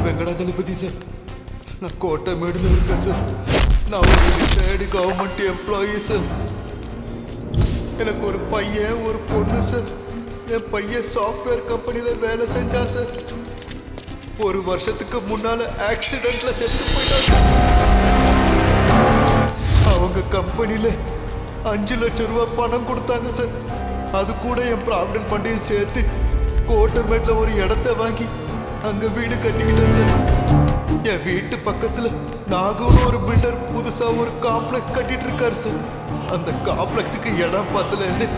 Venkatajalapathi sir, நான் கோட்டைமேடுல இருக்கேன் sir. நான் ஒரு ரிட்டையர்டு கவர்மெண்ட் எம்ப்ளாயி சார். எனக்கு ஒரு பையன் ஒரு பொண்ணு சார். என் பையன் சாஃப்ட்வேர் கம்பெனியில் வேலை செஞ்சான் சார். ஒரு வருஷத்துக்கு முன்னால ஆக்சிடென்ட்ல செத்து போயிட்டான் சார். அவங்க கம்பெனியில் 5 லட்சம் ரூபாய் பணம் கொடுத்தாங்க சார். அது கூட என் ப்ராவிடன்ட் ஃபண்டையும் சேர்த்து கோட்டைமேட்டில் ஒரு இடத்த வாங்கி அங்கே வீடு கட்டிக்கிட்டேன் சார். என் வீட்டு பக்கத்தில் நாகூர் ஒரு பில்டர் புதுசாக ஒரு காம்ப்ளெக்ஸ் கட்டிட்டு இருக்காரு சார். அந்த காம்ப்ளெக்ஸுக்கு இடம் பத்தலன்னு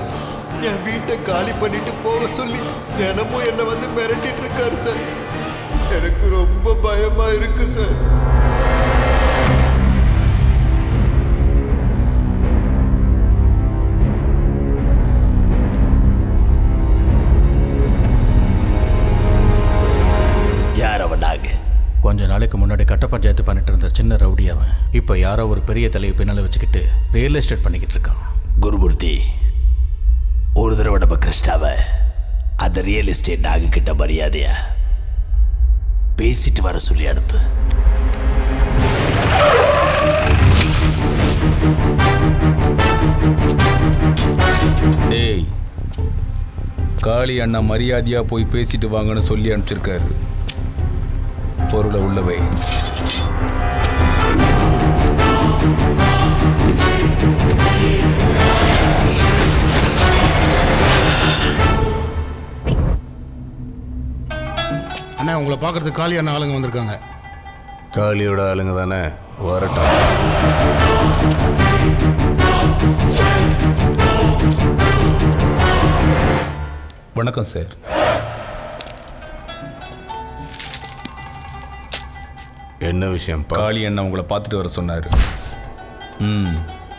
என் வீட்டை காலி பண்ணிட்டு போக சொல்லி தினமும் என்னை வந்து மிரட்டிட்டு இருக்காரு சார். எனக்கு ரொம்ப பயமா இருக்கு சார். கொஞ்ச நாளைக்கு முன்னாடி கட்ட பஞ்சாயத்து பண்ணிட்டு இருந்த சின்ன ரவுடி அவன். இப்போ யாரோ ஒரு பெரிய தலையை பின்னால வச்சுக்கிட்டு ரியல் எஸ்டேட் பண்ணிக்கிட்டு இருக்கான். குருமூர்த்தி, ஒரு தடவை நம்ம கிருஷ்ணாவை அந்த ரியல் எஸ்டேட் நாகு கிட்ட மரியாதையா பேசிட்டு வர சொல்லி அனுப்பு. டேய், காளி அண்ணா மரியாதையா போய் பேசிட்டு வாங்கன்னு சொல்லி அனுப்பிச்சிருக்காரு. பொருளை உள்ளவை. அண்ணா, உங்களை பார்க்கறதுக்கு காளி அண்ணா ஆளுங்க வந்திருக்காங்க. காளியோட ஆளுங்க தானே, வரட்டும். வணக்கம் சார். என்ன விஷயம்? காளி அண்ணா உங்களை பார்த்துட்டு வர சொன்னார்.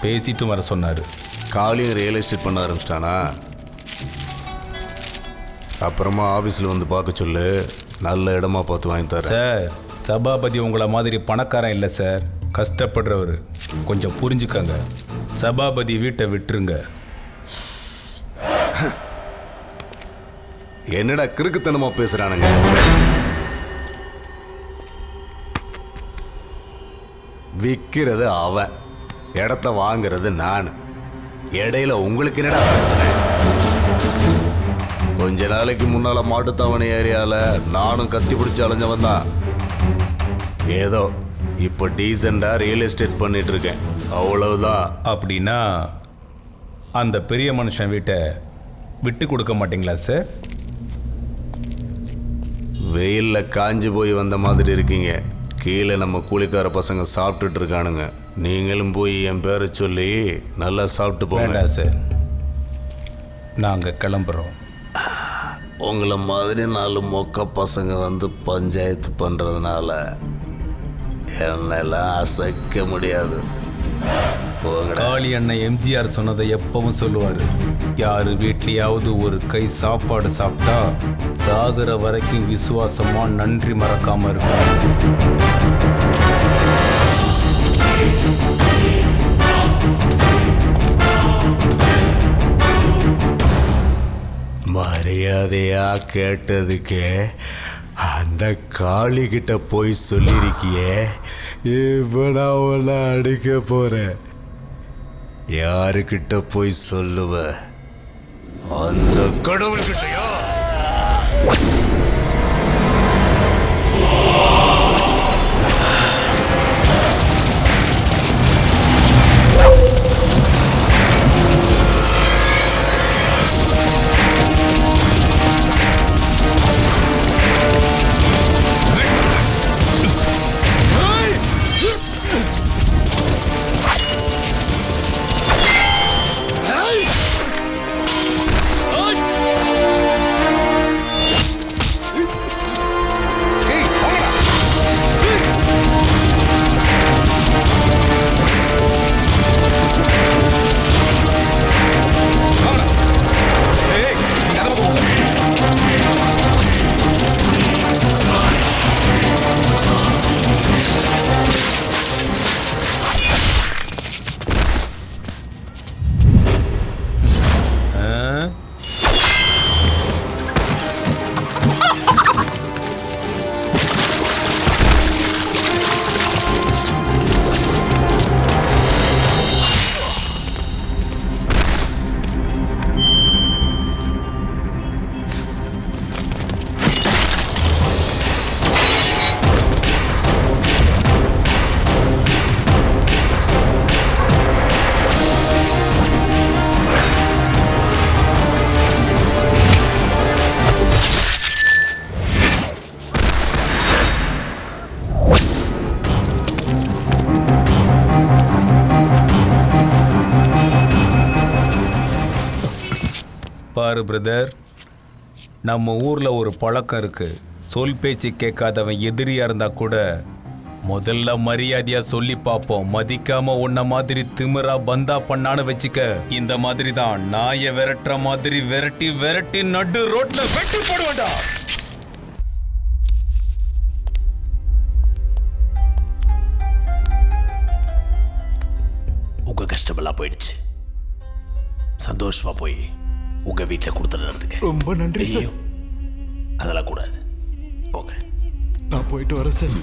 பேசிட்டு வர சொன்னார். காளியும் ரியல் எஸ்டேட் பண்ண ஆரம்பிச்சிட்டானா? அப்புறமா ஆஃபீஸில் வந்து பார்க்க சொல்லு, நல்ல இடமா பார்த்து வாங்கி தரேன். சார், சபாபதி உங்களை மாதிரி பணக்காரன் இல்லை சார், கஷ்டப்படுறவர். கொஞ்சம் புரிஞ்சுக்கங்க. சபாபதி வீட்டை விட்டுருங்க. என்னடா கிறுக்குத்தனமா பேசுறானுங்க? விற்கிறது அவன், இடத்த வாங்கிறது நான். இடையில உங்களுக்கு என்னடா பிரச்சனை? கொஞ்ச நாளைக்கு முன்னால மாட்டுத்தாவணி ஏரியால நானும் கத்தி பிடிச்சி அலைஞ்சவன் தான். ஏதோ இப்போ டீசெண்டா ரியல் எஸ்டேட் பண்ணிட்டு இருக்கேன், அவ்வளவுதான். அப்படின்னா அந்த பெரிய மனுஷன் வீட்டை விட்டு கொடுக்க மாட்டீங்களா சார்? வெயிலில் காஞ்சி போய் வந்த மாதிரி இருக்கீங்க. கீழே நம்ம கூலிக்கார பசங்க சாப்பிட்டுட்டு இருக்கானுங்க. நீங்களும் போய் என் பேரை சொல்லி நல்லா சாப்பிட்டு போங்க சார். நாங்கள் கிளம்புறோம். உங்களை மாதிரி 4 மொக்க பசங்க வந்து பஞ்சாயத்து பண்ணுறதுனால என்னெல்லாம் அசைக்க முடியாது. காளி அண்ணன் எம்ஜிஆர் சொன்னதை எப்பவும் சொல்லுவார், யாரு வீட்லையாவது ஒரு கை சாப்பாடு சாப்பிட்டா சாகிற வரைக்கும் விசுவாசமா நன்றி மறக்காம இருக்கும். மரியாதையா கேட்டதுக்கே அந்த காளி கிட்ட போய் சொல்லிருக்கியே, இப்போ நான் உன்னை அடிக்க போறேன். யாருக்கிட்ட போய் சொல்லுவ? அந்த கடவுள்கிட்டயா? பாரு பிரதர், நம்ம ஊரில் ஒரு பழக்கம் இருக்கு. சொல் பேச்சு கேட்காதவன் எதிரியா இருந்தா கூட முதல்ல மரியாதையா சொல்லி பார்ப்போம். மதிக்காம உன்ன மாதிரி திமிரா பந்தா பண்ணான்னு வச்சுக்க, இந்த மாதிரி தான் நாயை விரட்டுற மாதிரி விரட்டி விரட்டி நடு ரோட்ல வெட்டி போடுவேண்டா. உங்க கஷ்டமெல்லாம் போயிடுச்சு. சந்தோஷமா போய் உங்க வீட்டில் கொடுத்து நடந்துங்க. ரொம்ப நன்றி சார். ஐயோ, அதெல்லாம் கூடாது, போங்க. நான் போயிட்டு வரேன் சார்.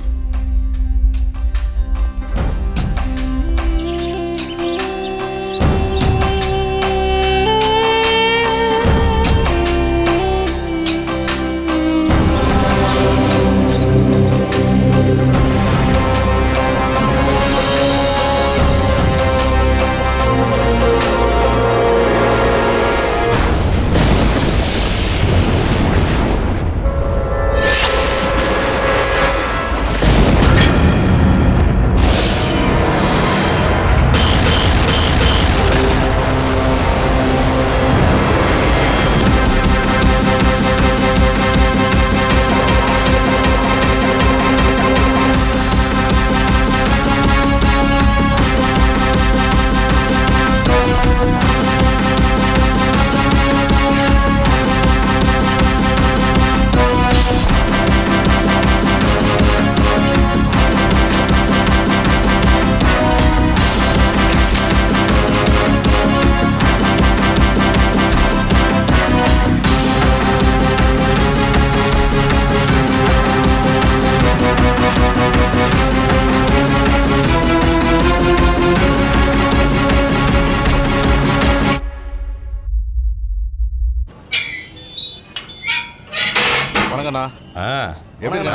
எப்படிண்ணா?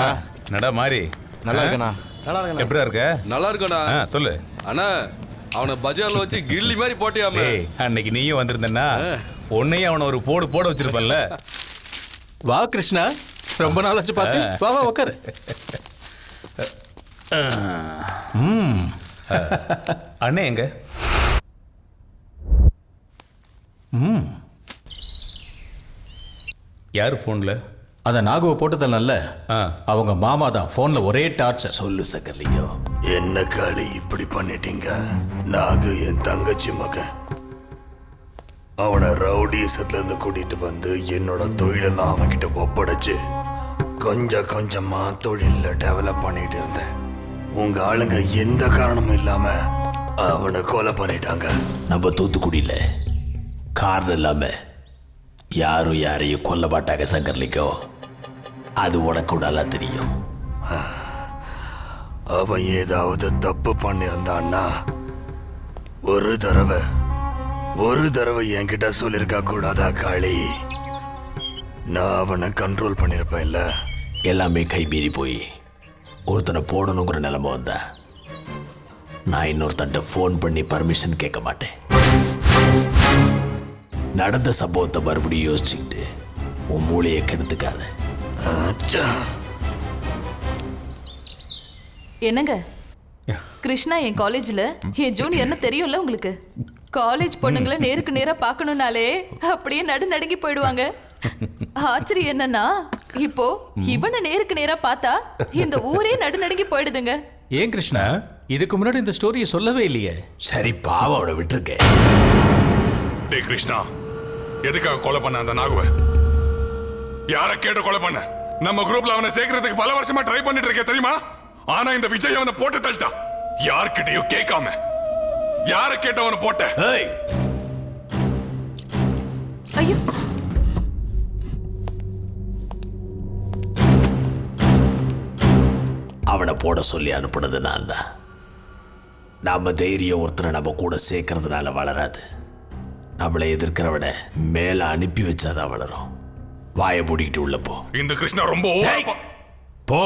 நடா மாறி நல்லா இருக்கண்ணா. எப்படிடா இருக்க? நல்லா இருக்கடா. சொல்லு அண்ணா, அவனை பஜார்ல வச்சு கில்லி மாதிரி போட்டியாமே. அன்னைக்கு நீயும் வந்திருந்தா உன்னையும் அவனை ஒரு போடு போட வச்சிருப்பல்ல. வா கிருஷ்ணா, ரொம்ப நாள் ஆச்சு பார்த்து. வா வா உட்காரு. அண்ணே எங்க? யார் ஃபோன்ல? அதை நாகுவை போட்டதில்ல, அவங்க மாமா தான். ஃபோனில் ஒரே டார்ச்சர். சொல்லு சக்கரலிங்கம். என்ன காளி இப்படி பண்ணிட்டீங்க? நாகு என் தங்கச்சி மகன். அவனை ரவுடிசத்துல இருந்து கூட்டிட்டு வந்து என்னோட தொழிலெல்லாம் அவன்கிட்ட ஒப்படைச்சு கொஞ்சம் கொஞ்சமா தொழில டெவலப் பண்ணிட்டு இருந்தேன். உங்க ஆளுங்க எந்த காரணமும் இல்லாம அவனை கொலை பண்ணிட்டாங்க. நம்ம தூத்துக்குடியில காரணம் இல்லாம யாரும் யாரையும் கொல்ல மாட்டாங்க சங்கர்லிங்கம். அது உனக்கு நல்லா தெரியும். அவன் ஏதாவது தப்பு பண்ணியிருந்தான்னா ஒரு தடவை என்கிட்ட சொல்லியிருக்கா கூடாதா காளி? நான் அவனை கண்ட்ரோல் பண்ணியிருப்பேன் இல்ல? எல்லாமே கை மீறி போய் ஒருத்தனை போடணுங்கிற நிலைமை வந்தா நான் இன்னொருத்தன்ட்ட ஃபோன் பண்ணி பர்மிஷன் கேட்க மாட்டேன். நடந்த சம்பவத்தை மறுபடியும் யோசிச்சுக்கிட்டு உன் மூளையை கெடுத்துக்காத. என்னங்க, கிருஷ்ணா என் காலேஜ்ல என் ஜூனியர்னு தெரியும்ல உங்களுக்கு. காலேஜ் பொண்ணுங்களை நேருக்கு நேரா பார்க்கணும்னாலே அப்படியே நடுங்கி போயிடுவாங்க. ஆச்சரியம் என்னன்னா, இப்போ இவனை நேருக்கு நேரா பார்த்தா இந்த ஊரே நடுங்கி போயிடுதுங்க. ஏன் கிருஷ்ணா, இதுக்கு முன்னாடி இந்த ஸ்டோரியை சொல்லவே இல்லையே? சரி, பாவம், அவனை விட்டுருக்கேன். டேய் கிருஷ்ணா, எதுக்காக கொலை பண்ண அந்த நாகுவை? யாரை கேட்டு கொலை பண்ண? நம்ம குரூப்ல அவனை சேர்க்கறதுக்கு பல வருஷமா ட்ரை பண்ணிட்டு இருக்கேன் தெரியுமா? ஆனா இந்த விஜய் அவனை போட்டு தள்ளிட்டான். யார்கிட்டயும் கேட்காம. யாரை கேட்டு அவனை போட்ட? ஐயோ, அவனை போட சொல்லி அனுப்புனது நான் தான். நம்ம தைரியம் ஒருத்தரை நம்ம கூட சேர்க்கறதுனால வளராது. நம்மளை எதிர்க்கிறவன மேல அனுப்பி வச்சாதான் வளரும். வாயை மூடிக்கிட்டு உள்ள போ. இந்த கிருஷ்ணா ரொம்ப போ.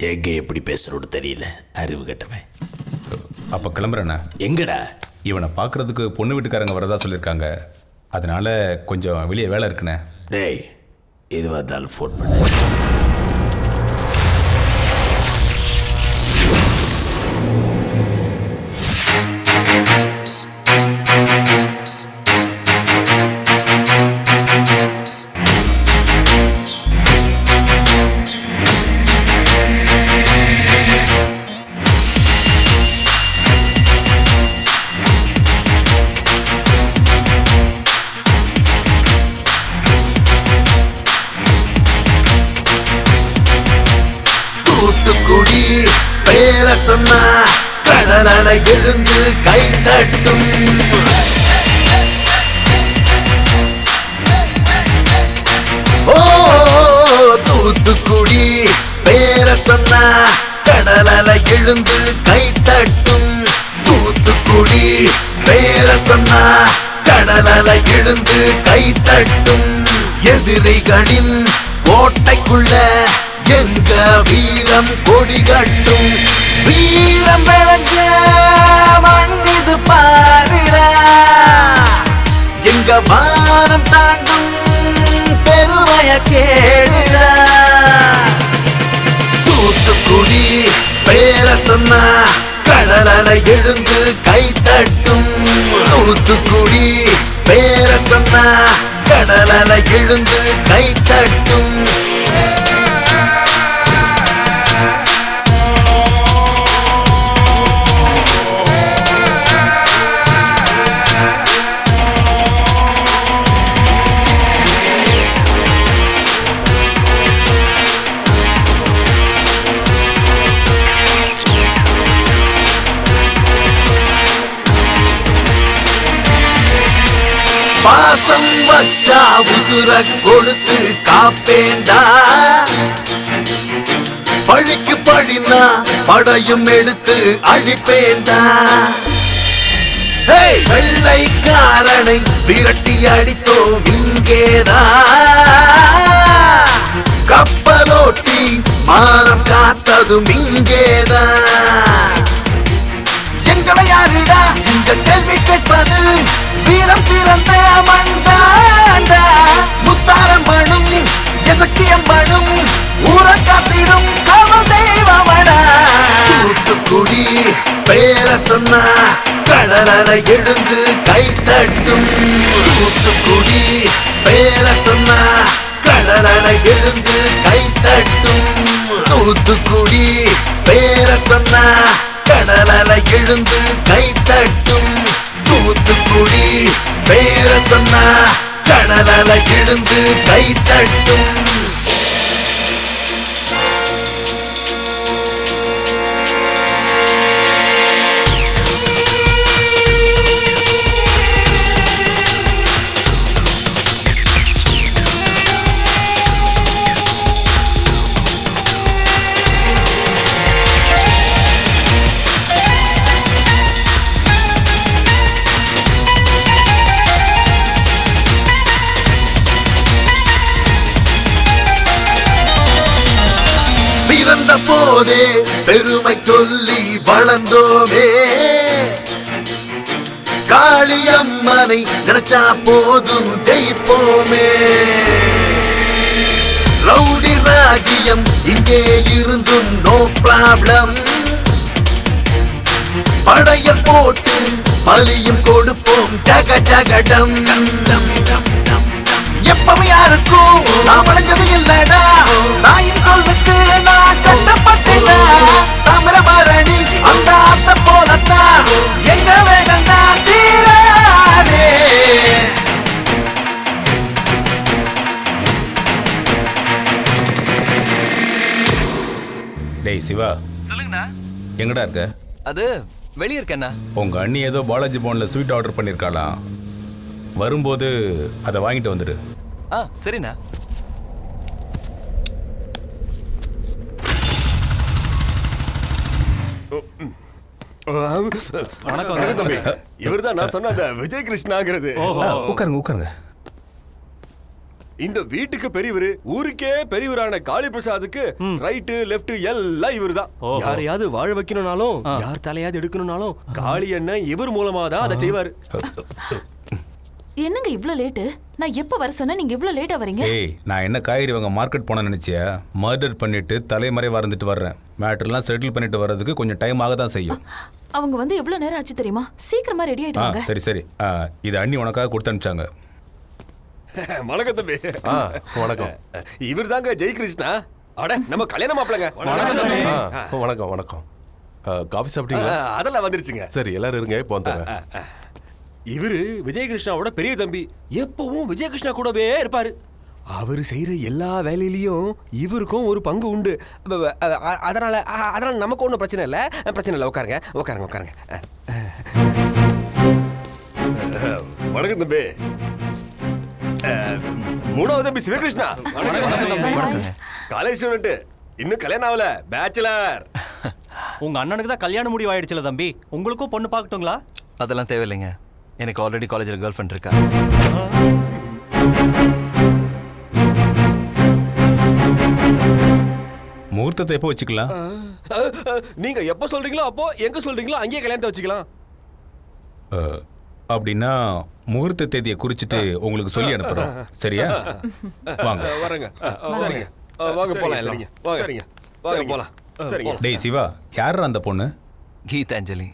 எங்க எப்படி பேசுறோன்னு தெரியல, அறிவு கட்டவன். அப்ப கிளம்புறேண்ணா. எங்கடா? இவனை பார்க்கறதுக்கு பொண்ணு வீட்டுக்காரங்க வரதா சொல்லியிருக்காங்க. அதனால கொஞ்சம் வெளியே வேலை இருக்குண்ணே. டேய், இது வந்தாலும் ஃபோன் பண்ணு. கடலலை எழுந்து கை தட்டும். ஓ தூத்துக்குடி பேர சொன்னா கடலலை எழுந்து கை தட்டும். தூத்துக்குடி பேர சொன்னா கடலலை எழுந்து கை தட்டும். எதிரிகளின் கோட்டைக்குள்ள எங்க வீரம் கொடி கட்டும். வீரம் விளைஞ்ச மண்ணிது பாருடா, எங்க வானம் தாண்டும் பெருமைய கேளுடா. தூத்துக்குடி பேர சொன்னா கடலலை எழுந்து கை தட்டும். தூத்துக்குடி பேர சொன்னா கடலலை எழுந்து கை தட்டும். பாசம் வச்சா உசுர கொடுத்து காப்பேண்டா. பழிக்கு பழினா படையும் எடுத்து அழிப்பேண்டா. வெள்ளைக்காரனை விரட்டி அடித்தோம் இங்கேதான். கப்பலோட்டி மானம் காத்ததும் இங்கேதான். எங்களை யாருடா இந்த கேள்வி கேட்பது? வீரம் பிறந்த மண்டாண்டா. முத்தாரம் மணும் எசக்கியம் மணும் ஊர காத்திடும் காவல் தெய்வமடா. தூத்துக்குடி பேர சொன்னா கடலலை எழுந்து கை தட்டும். தூத்துக்குடி பேர சொன்னா கடலலை எழுந்து கை தட்டும். தூத்துக்குடி பேர சொன்னா கடலலை எழுந்து கை தட்டும். தூத்துக்குடி பேர சொன்னா கடலலை எழுந்து கை தட்டும். போதே பெருமை சொல்லி வளர்ந்தோமே. காளியம்மனை நினைச்சா போதும் ஜெயிப்போமே. ரவுடி ராஜ்யம் இங்கே இருந்தும் நோ ப்ராப்ளம். படைய போட்டு பலியும் கொடுப்போம் ஜக ஜகடம். எப்பவும் யாருக்கும் நான் வளைஞ்சது இல்லடா. நாயின் சொல்லுக்கு நான் கட்டப்பட்டேடா. தாமிரபரணி அந்த அத்த போலத்தான் எங்க வேகம் தான் தீராதே. டேய் சிவா, சொல்லுங்கண்ணா. எங்கடா இருக்க? அது வெளியே இருக்கேண்ணா. உங்க அண்ணி ஏதோ பாலாஜி போன்ல ஸ்வீட் ஆர்டர் பண்ணிருக்காளாம். வரும்போது அதை வாங்கிட்டு வந்துடு. சரிண்ணா. வணக்கம் தம்பி. இவர்தான் நான் சொன்ன அந்த விஜய் கிருஷ்ணாங்கிறது. உட்காருங்க உட்காருங்க. இந்த வீட்டுக்கு பெரியவர், ஊருக்கே பெரியவரான காளி பிரசாத்துக்கு ரைட் லெஃப்ட் எல்லாம் இவர் தான். யாரையாவது வாழ வைக்கணும்னாலும் யார் தலையாவது எடுக்கணும்னாலும் காளி அண்ணன் இவர் மூலமா தான் அதை செய்வாரு. என்னங்க இவ்ளோ லேட்டு? நான் எப்ப வர சொன்னா நீங்க இவ்ளோ லேட்டா வரீங்க? ஏய், நான் என்ன காய்கறி வாங்க மார்க்கெட் போன நினைச்சியா? மர்டர் பண்ணிட்டு தலைமறைவா இருந்துட்டு வர்றேன். மேட்டர்லாம் செட்டில் பண்ணிட்டு வர்றதுக்கு கொஞ்சம் டைம் ஆக தான் செய்யும். அவங்க வந்து எவ்வளவு நேரம் ஆச்சு தெரியுமா? சீக்கிரமா ரெடி ஆயிடுவாங்க. சரி சரி. இது அண்ணி உனக்காக கொடுத்து அனுப்பிச்சாங்க. வணக்கம் தம்பி. வணக்கம். இவர் தாங்க ஜெய் கிருஷ்ணா. அட நம்ம கல்யாண மாப்பிளங்க. வணக்கம் வணக்கம். காஃபி சாப்பிட்டீங்களா? அதெல்லாம் வந்துருச்சுங்க. சரி எல்லாரும் இருங்க, இப்போ வந்துடுறேன். இவரு விஜய் கிருஷ்ணாவோட பெரிய தம்பி. எப்பவும் விஜய் கிருஷ்ணா கூடவே இருப்பாரு. அவர் செய்யற எல்லா வேலையிலயும் இவருக்கும் ஒரு பங்கு உண்டு. அதனால நமக்கு ஒன்றும் பிரச்சனை இல்லை. உட்காருங்க. வணக்கம் தம்பி. மூணாவது தம்பி சிவகிருஷ்ணா. காலேஜ் ஸ்டூடெண்ட், இன்னும் கல்யாணம் ஆகல, பேச்சுலர். உங்க அண்ணனுக்கு தான் கல்யாணம் முடிவு ஆயிடுச்சுல தம்பி, உங்களுக்கும் பொண்ணு பார்க்கட்டுங்களா? அதெல்லாம் தேவையில்லைங்க, எனக்கு ஆல்ரெடி காலேஜில் கேர்ள் ஃப்ரெண்ட் இருக்கா. முகூர்த்தத்தை எப்போ வச்சுக்கலாம்? நீங்க எப்போ சொல்றீங்களோ அப்போ, எங்க சொல்றீங்களோ அங்கேயே கல்யாணத்தை வச்சுக்கலாம். அப்படின்னா முகூர்த்த தேதியை குறிச்சிட்டு உங்களுக்கு சொல்லி அனுப்புறோம், சரியா? வாங்க. வரங்க. சரிங்க, வாங்க போலாம் எல்லாம். சரிங்க, வாங்க போலாம். சரிங்க. டேய் சிவா, யார் அந்த பொண்ணு? கீதாஞ்சலி.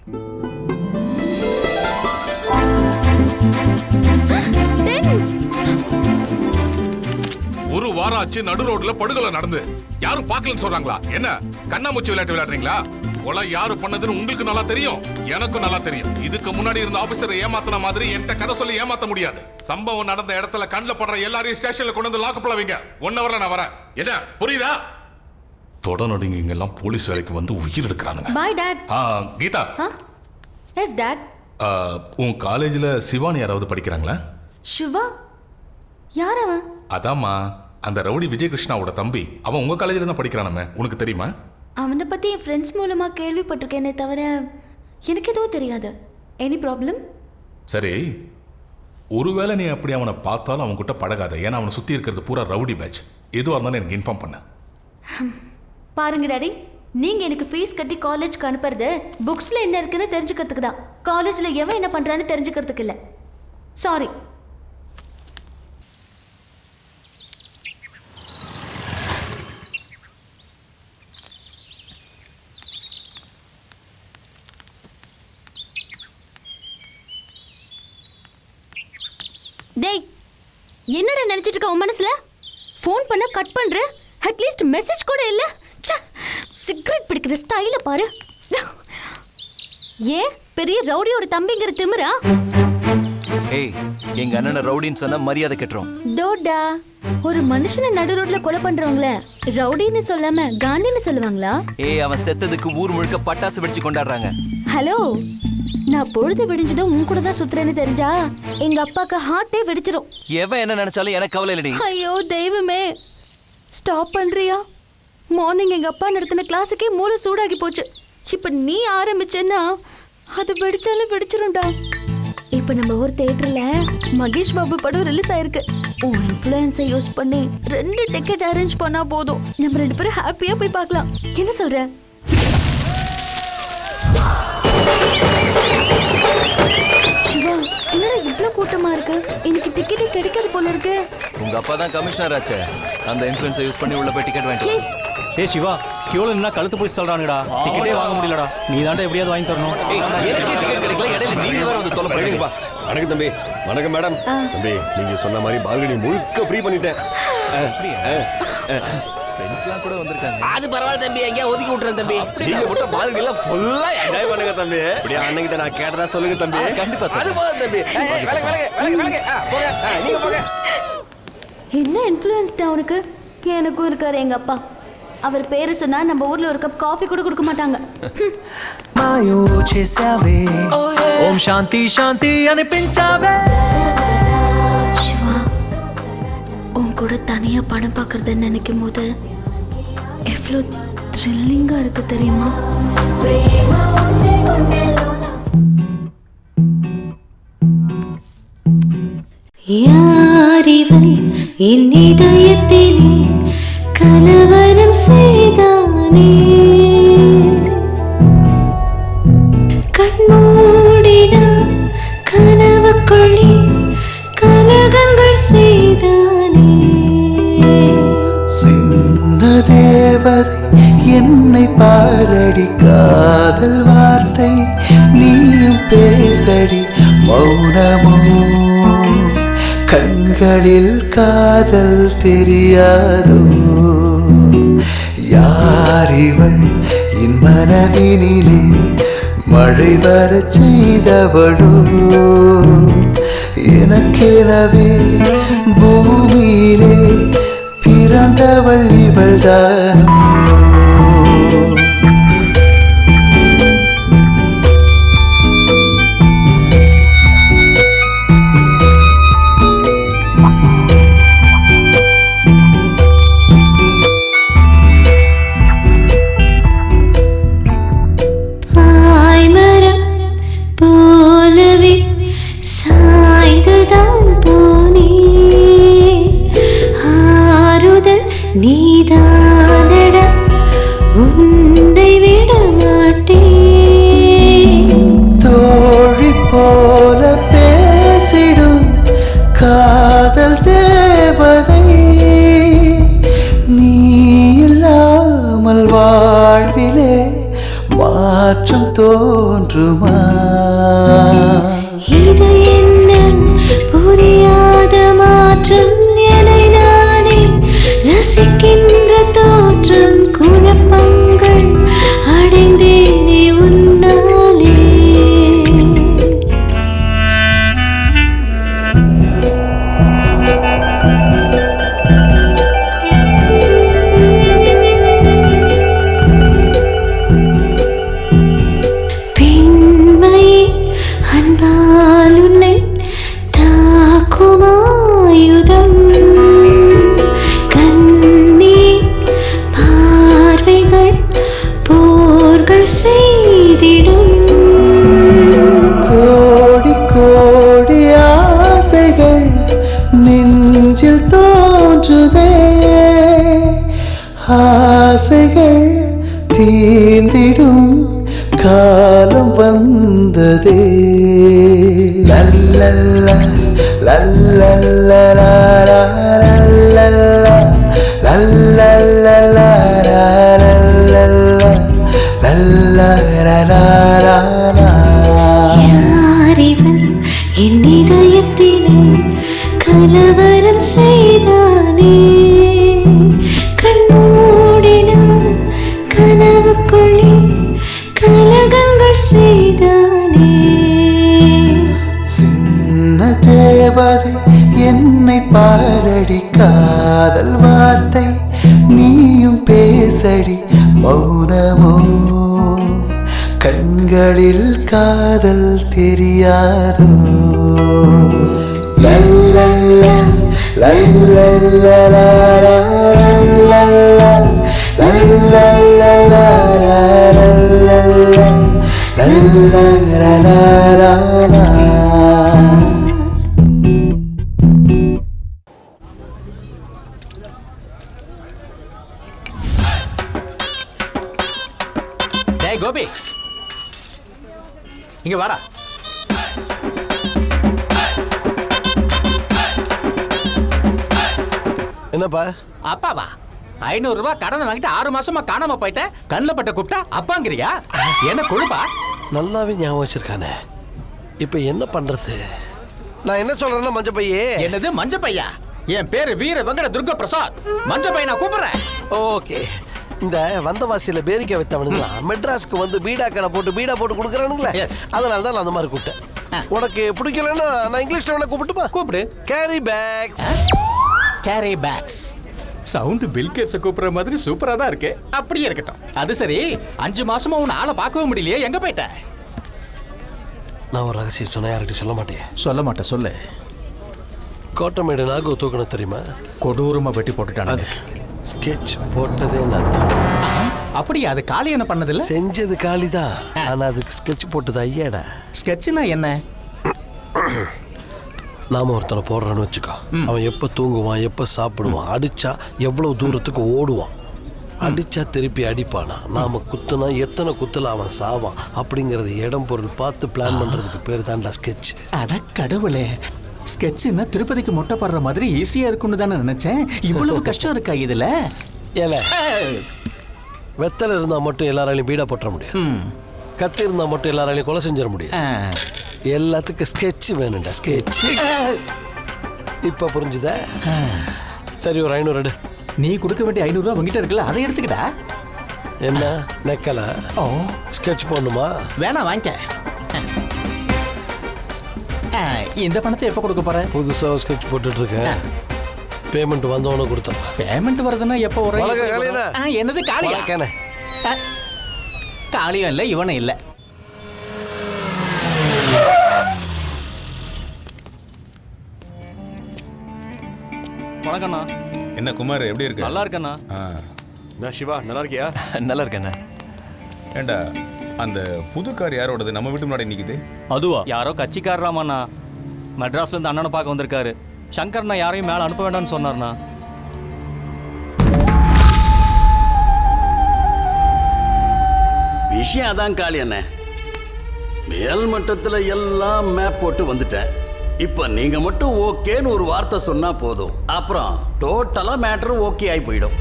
ஒரு வாரம் ஆச்சு நடு ரோட்ல படுகொலை நடந்து, யாரும் பார்க்கலன்னு சொல்றாங்களா? என்ன கண்ணாமூச்சி விளையாட்டு விளையாடுறீங்களா? கொலை யாரு பண்ணதுன்னு உங்களுக்கு நல்லா தெரியும், எனக்கும் நல்லா தெரியும். இதுக்கு முன்னாடி இருந்த ஆபீசரை ஏமாத்தின மாதிரி என்கிட்ட கதை சொல்லி ஏமாத்த முடியாது. சம்பவம் நடந்த இடத்துல கண்ணில் படுற எல்லாரையும் ஸ்டேஷன்ல கொண்டு வந்து லாக்கப்ல வைங்க. 1 ஹவர்ல நான் வரேன். என்ன புரியுதா? தொடர்ந்து இங்க எல்லாம் போலீஸ் வேலைக்கு வந்து உயிர் எடுக்கிறானுங்க. Bye dad. Geetha. Yes dad. உன் காலேஜ்ல சிவானி யாராவது படிக்கிறாங்களா? சிவா? யார் அவன்? அதாம்மா, அந்த ரவுடி விஜயகிருஷ்ணாவோட தம்பி. அவன் உங்க காலேஜ்ல தான் படிக்கிறானே, உனக்கு தெரியுமா? அவனை பத்தி என் ஃப்ரெண்ட்ஸ் மூலமா கேள்விப்பட்டிருக்கேனே தவிர எனக்கு எதுவும் தெரியாது. Any problem? சரி, ஒருவேளை நீ அப்படி அவனை பார்த்தாலும் அவன் கிட்ட பழகாத. ஏன்னா அவனை சுத்தி இருக்கிறது பூரா ரவுடி பேட்ச். எதுவாக இருந்தாலும் எனக்கு இன்ஃபார்ம் பண்ண. பாருங்க டாடி, நீங்க எனக்கு ஃபீஸ் கட்டி காலேஜ்க்கு அனுப்புறது புக்ஸ்ல என்ன இருக்குன்னு தெரிஞ்சுக்கிறதுக்கு தான். காலேஜ்ல எவன் என்ன பண்றான்னு தெரிஞ்சுக்கிறதுக்கு இல்லை. சாரி. டேய், என்னடா நினைச்சிட்டு இருக்க உன் மனசுல? ஃபோன் பண்ண கட் பண்ற, அட்லீஸ்ட் மெசேஜ் கூட இல்ல. சிகரெட் பிடிக்கிற ஸ்டைல பாரு. ஏன் பெரிய ரவுடியோட தம்பிங்கிற திமிரா? ஏய், எங்க அண்ணனை ரவுடின்னு சொன்னா மரியாதை கெட்டுரும். தோடா, ஒரு மனுஷனை நடு ரோட்ல கொலை பண்றவங்கள ரவுடின்னு சொல்லாம காந்தின்னு சொல்லுவாங்களா? ஏய், அவன் செத்ததுக்கு ஊர் முழுக்க பட்டாசு வெடிச்சு கொண்டாடுறாங்க. ஹலோ, நான் பொழுது விடிஞ்சதும் உன் கூட தான் சுத்துறேன்னு தெரிஞ்சா எங்க அப்பாக்கு ஹார்ட்டே வெடிச்சிரும். எவன் என்ன நினைச்சாலும் எனக்கு கவலை இல்லடி. ஐயோ தெய்வமே, ஸ்டாப் பண்றியா? மார்னிங் எங்க அப்பா நடத்தின கிளாஸுக்கே மூளை சூடாகி போச்சு. இப்ப நீ ஆரம்பிச்சேன்னா அது வெடிச்சாலும் வெடிச்சிரும்டா. இப்ப நம்ம ஒரு தியேட்டர்ல மகேஷ் பாபு படம் ரிலீஸ் ஆயிருக்கு. உன் இன்ஃப்ளூயன்ஸை யூஸ் பண்ணி 2 டிக்கெட் அரேஞ்ச் பண்ணா போதும், நம்ம 2 பேரும் ஹாப்பியா போய் பார்க்கலாம். என்ன சொல்ற? சிவா, என்னடா இவ்ளோ கூட்டமா இருக்கு? இன்னைக்கு டிக்கெட்டே கிடைக்காது போல இருக்கு. உங்க அப்பா தான் கமிஷனர் ஆச்சே, அந்த இன்ஃப்ளூயன்ஸை யூஸ் பண்ணி உள்ள போய் டிக்கெட் வாங்கிட்டு. டேய் சிவா, கியூல நின்னா கழுத்து போய் சொல்றானுடா. டிக்கெட்டே வாங்க முடியலடா. நீ தான்டா எப்படியாவது வாங்கி தரணும். எனக்கு டிக்கெட் கிடைக்கல, இடையில நீங்க வேற வந்து தொலை பண்ணுங்கப்பா. வணக்கம் தம்பி. வணக்கம் மேடம். தம்பி, நீங்க சொன்ன மாதிரி பால்கனி முழுக்க ஃப்ரீ பண்ணிட்டேன். ஃப்ரெண்ட்ஸ்லாம் கூட வந்திருக்காங்க. அது பரவாயில்ல தம்பி, எங்கேயா ஒதுக்கி விட்டுறேன் தம்பி. நீங்க மட்டும் பால்கனில ஃபுல்லா என்ஜாய் பண்ணுங்க தம்பி. அப்படியே அண்ணன்கிட்ட நான் கேட்டதா சொல்லுங்க தம்பி. கண்டிப்பா சார். அது போதும் தம்பி. விலகு. போங்க, நீங்க போங்க. என்ன இன்ஃப்ளூயன்ஸ்டா அவனுக்கு? எனக்கும் இருக்காரு எங்க அப்பா. அவர் பேரு சொன்னா நம்ம ஊர்ல ஒரு கப் காஃபி கூட கொடுக்க மாட்டாங்க. మాయో చేసావే ఓం శాంతి శాంతి అనిపించావే. சிவா, உன் கூட தனியா படம் பார்க்கறத நினைக்கும் போது எவ்வளோ த்ரில்லிங்கா இருக்கு தெரியுமா? யாரிவன் என் இதயத்திலே கலவரம் செய்தானே, கண்மூடினா கனவுக்குள்ளே கலகங்கள் செய்தானே. சின்ன தேவதை என்னை பாரடி, காதல் வார்த்தை நீயும் பேசடி. மௌனமோ கண்களில் காதல் தெரியாதோ. யாரிவள் என் மனதினிலே மழை வர செய்தவளோ. எனக்கெனவே பூமியிலே பிறந்தவள் இவள்தானோ நீதானடா உன்னை விட மாட்டேன் தோழி போல பேசிடும் காதல் தேவதை நீ இல்லாமல் வாழ்விலே மாற்றம் தோன்றுமா இது என்ன புரியாத மாற்றம் என்னை நானே ரசிக்கின்ற தோற்றம் குழப்பங்கள் அடைந்தேனே உன்னாலே பெண்மையே அன்பால் உன்னை தாக்குமாயுதம் செய்திடும் கோடி கோடி ஆசைகள் நெஞ்சில் தோன்றுதே ஆசைகள் தீர்ந்திடும் காலம் வந்ததே லல்லல்லா லல்லல்லா லல்லல்லா லல்லல்லா யாரிவன் என் இதயத்திலே கலவரம் செய்தானே கண்மூடினான் கனவுக்குள்ளே கலகங்கள் செய்தானே சின்ன தேவதை என்னை பாரடி காதல் வார்த்தை நீயும் பேசடி மௌனமோ கண்களில் காதல் தெரியாதோ லல்லல்லா லல்லல்லா லல்லல்லா லல்லல்லா லல்லல்லா கோபி இங்க வாடா. என்னப்பா? அப்பாவா? 500 ரூபாய் கடனை வாங்கிட்டு 6 மாசமா காணாம போயிட்டேன். கண்ணில் பட்ட கூப்பிட்டா அப்பாங்கிறியா? என்ன கொழுப்பா? நல்லாவே ஞாபகம் வச்சிருக்கானே. இப்ப என்ன பண்றது? நான் என்ன சொல்றேன்னா மஞ்ச பையே. என்னது மஞ்ச பையா? என் பேரு வீர வெங்கட துர்க பிரசாத். மஞ்ச பையன் நான் கூப்பிடுறேன். ஓகே. இந்த வந்தவாசியில பேரிக்கை வைத்தவனுங்களா மெட்ராஸ்க்கு வந்து பீடா கடை போட்டு பீடா போட்டு கொடுக்குறானுங்களே, அதனால தான் நான் அந்த மாதிரி கூப்பிட்டேன். உனக்கு பிடிக்கலன்னா நான் இங்கிலீஷ்ல வேணா கூப்பிட்டுமா? கூப்பிடு. Carry bags. Carry bags. Sound bill கேட்ஸ கூப்பிடுற மாதிரி சூப்பரா தான் இருக்கு. அப்படியே இருக்கட்டும். அது சரி, 5 மாசமா உன் ஆளை பார்க்கவும் முடியலையே, எங்க போயிட்ட? நான் ஒரு ரகசியம் சொன்ன யார்கிட்ட சொல்ல மாட்டேன். சொல்ல மாட்டேன், சொல்லு. கோட்டமேடு நாகு தூக்கணும் தெரியுமா? கொடூரமா வெட்டி போட்டுட்டாங்க. ஸ்கெட்ச் போட்டதே நான் தான். அப்படியா? அது காளி என்ன பண்ணதில்ல? செஞ்சது காளி தான், ஆனா அதுக்கு ஸ்கெட்ச் போட்டது ஐயாடா. ஸ்கெட்ச்னா என்ன? நாம ஒருத்தனை போடுறான்னு வச்சுக்கோ, அவன் எப்ப தூங்குவான், எப்ப சாப்பிடுவான், அடிச்சா எவ்வளவு தூரத்துக்கு ஓடுவான், அடிச்சா திருப்பி அடிப்பானா, நாம குத்துனா எத்தனை குத்துல அவன் சாவான் அப்படிங்கறது இடம் பொருள் பார்த்து பிளான் பண்றதுக்கு பேர் தான்டா ஸ்கெட்ச். அட கடவுளே, ஸ்கெட்ச்னா திருப்பதிக்கு மொட்டை போடுற மாதிரி ஈஸியா இருக்கும்னு தானே நினைச்சேன். இவ்வளவு கஷ்டம் இருக்கா இதுல? ஏல, வெத்தலை இருந்தா மட்டும் எல்லாராலையும் பீடா போட்டுற முடியாது, கத்தி இருந்தா மட்டும் எல்லாராலையும் கொலை செஞ்சிட முடியாது. எல்லாத்துக்கும் ஸ்கெட்ச் வேணும்டா, ஸ்கெட்ச். இப்ப புரிஞ்சுதா? சரி, ஒரு 500 எடு. நீ கொடுக்க வேண்டிய 500 ரூபாய் உங்ககிட்ட இருக்குல்ல, அதை எடுத்துக்கிட்டா. என்ன நெக்கல? ஸ்கெட்ச் போடணுமா? வேணாம், வாங்கிக்க. இந்த பணத்தை எப்போ கொடுக்க போற? புதுசாக ஸ்கெட்ச் போட்டுட்டு இருக்கேன். பேமெண்ட் வந்தவொடனே கொடுத்தேன். பேமெண்ட் வருதுன்னா எப்போ வர? வணக்கம் காளியண்ணா. என்னது காளியா? வணக்கண்ணே. காளியும் இல்லை இவனும் இல்லை. வணக்கண்ணா. என்ன குமார் எப்படி இருக்கு? நல்லா இருக்கண்ணா. நான் சிவா, நல்லா இருக்கியா? நல்லா இருக்கேண்ணா. ஏண்டா அந்த புது கார் யாரோடது? நம்ம வீட்டு முன்னாடி நிக்குது. அதுவா? யாரோ கட்சிக்காரராமாண்ணா. மெட்ராஸ்ல இருந்து அண்ணனை பார்க்க வந்திருக்காரு. சங்கர்ண்ணா யாரையும் மேலே அனுப்ப வேண்டாம்னு சொன்னார்ண்ணா. விஷயம் அதான் காளி அண்ணே. மேல் மட்டத்தில் எல்லாம் மேப் போட்டு வந்துட்டேன். இப்போ நீங்க மட்டும் ஓகேன்னு ஒரு வார்த்தை சொன்னா போதும், அப்புறம் டோட்டலா மேட்ரு ஓகே ஆகி போயிடும்.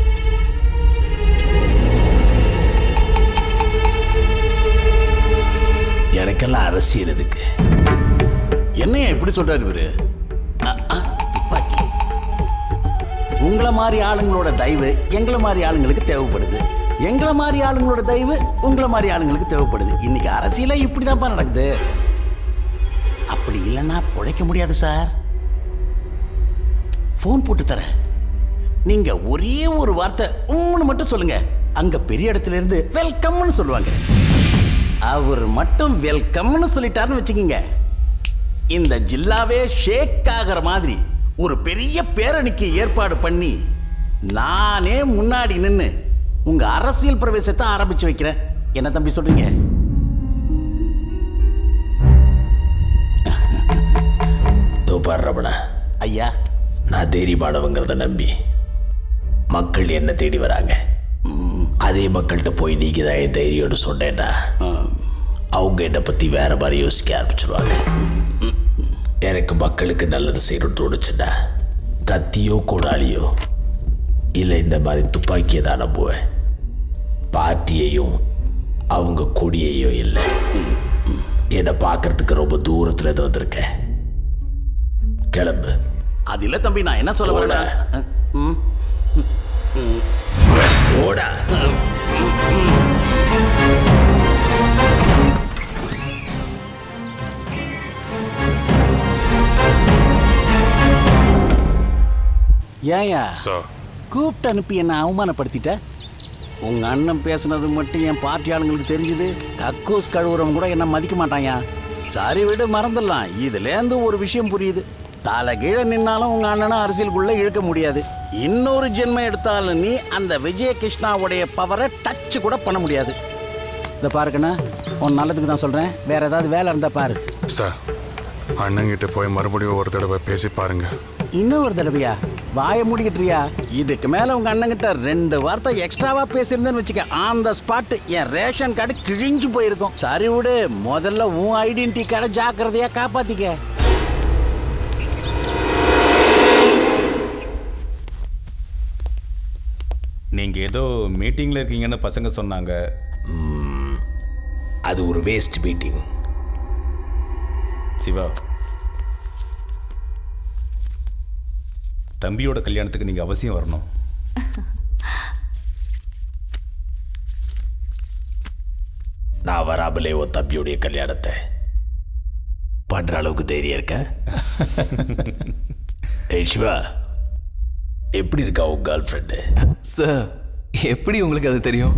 எனக்கெல்லாம் அரசியல் எதுக்கு? என்னையா இப்படி சொல்றாரு இவரு? துப்பாக்கி. உங்களை மாதிரி ஆளுங்களோட தயவு எங்களை மாதிரி ஆளுங்களுக்கு தேவைப்படுது. எங்களை மாதிரி ஆளுங்களோட தயவு உங்களை மாதிரி ஆளுங்களுக்கு தேவைப்படுது. இன்னைக்கு அரசியல இப்படிதான்ப்பா நடக்குது. அப்படி இல்லைன்னா பிழைக்க முடியாது சார். போன் போட்டு தரேன். நீங்க ஒரே ஒரு வார்த்தை மட்டும் சொல்லுங்க, அங்க பெரிய இடத்துல இருந்து வெல்கம்னு சொல்லுவாங்க. அவர் மட்டும் வெல்கம்னு சொல்லிட்டாருன்னு வச்சுக்கீங்க, இந்த ஜில்லாவே ஷேக் ஆகிற மாதிரி ஒரு பெரிய பேரணிக்கு ஏற்பாடு பண்ணி நானே முன்னாடி நின்று உங்க அரசியல் பிரவேசத்தை ஆரம்பிச்சு வைக்கிறேன். என்ன தம்பி சொல்றீங்க? ரமணா ஐயா, நான் தைரியமானவங்கிறத நம்பி மக்கள் என்ன தேடி வராங்க. அதே மக்கள்கிட்ட போய் நீங்க தான் என் தைரியம்னு சொன்னேன்னா அவங்க என்னை பற்றி வேற மாதிரி யோசிக்க ஆரம்பிச்சிருவாங்க. எனக்கு மக்களுக்கு நல்லது செய்யணும்னு தோணுச்சுன்னா கத்தியோ கோடாலியோ இல்லை இந்த மாதிரி துப்பாக்கியை தான் நம்புவேன். பார்ட்டியையும் அவங்க கொடியையும் இல்லை. என்னை பார்க்கறதுக்கு ரொம்ப தூரத்தில் இருந்து வந்திருக்கேன். கிளம்பு. அது இல்லை தம்பி, நான் என்ன சொல்ல வரேன். ஓடா. ஏயா கூப்பிட்டு அனுப்பி என்ன அவமானப்படுத்திட்ட? உங்க அண்ணன் பேசுனது மட்டும் என் பார்ட்டி ஆளுங்களுக்கு தெரிஞ்சது, கக்கூஸ் கழுவுறவங்க கூட என்ன மதிக்க மாட்டாயா. சரி விடு, மறந்துடலாம். இதுலேருந்து ஒரு விஷயம் புரியுது. தலை கீழே நின்னாலும் உங்க அண்ணனை அரசியலுக்குள்ள இழுக்க முடியாது. இன்னொரு ஜென்மம் எடுத்தாலும் நீ அந்த விஜய கிருஷ்ணாவுடைய பவரை டச் கூட பண்ண முடியாது. இதை பாருக்கண்ணா, உன் நல்லதுக்கு தான் சொல்றேன். வேற ஏதாவது வேலை இருந்தா பாரு. சார், அண்ணங்கிட்ட போய் மறுபடியும் ஒரு தடவை பேசி பாருங்க. இன்னும் ஒரு தடவையா? வாயை மூடிக்கிட்டுறியா? இதுக்கு மேல உங்க அண்ணங்கிட்ட 2 வார்த்தை எக்ஸ்ட்ராவா பேசியிருந்தேன்னு வச்சுக்க, on spot N ration card கிழிஞ்சு போயிருக்கும். சரி விடு, முதல்ல உன் ஐடென்டிட்டி கார்டை ஜாக்கிரதையா காப்பாத்திக்க. நீங்க ஏதோ மீட்டிங்ல இருக்கீங்கன்னு பசங்க சொன்னாங்க. அது ஒரு வேஸ்ட் மீட்டிங். சிவா, தம்பியோட கல்யாணத்துக்கு நீங்க அவசியம் வரணும். நான் வராமலே உன் தம்பியுடைய கல்யாணத்தை பண்ற அளவுக்கு தைரியம் இருக்க? ஏய் சிவா, எப்படி இருக்கா உன் கேர்ள் ஃப்ரெண்டு? சார், எப்படி உங்களுக்கு அது தெரியும்?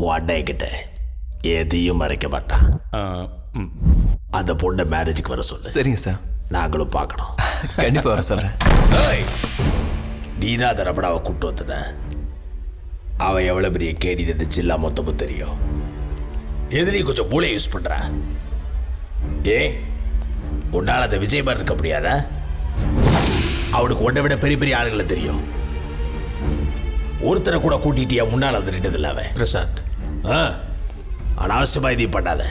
உன் கிட்ட எதையும் மறைக்க மாட்டான். அந்த பொண்ணை மேரேஜுக்கு வர சொல்லு. சரிங்க சார். நாங்களும் பார்க்கணும். கண்டிப்பாக வர சொல்கிறேன். நீ தான் அந்த ரமணாவை கூட்டு வந்தத. அவன் எவ்வளோ பெரிய கேடி இருந்துச்சு எல்லாம் மொத்தமும் தெரியும். எதிரி கொஞ்சம் மூளை யூஸ் பண்ற. உன்னால் அந்த விஜய் மாதிரி இருக்க முடியாதா? அவனுக்கு ஒன்றை விட பெரிய பெரிய ஆளுகளை தெரியும். ஒருத்தரை கூட கூட்டிட்டியா முன்னால் வந்து நின்றதில்ல அவன். பிரசாத், அனாவசியமாக இதையும் பண்ணாத.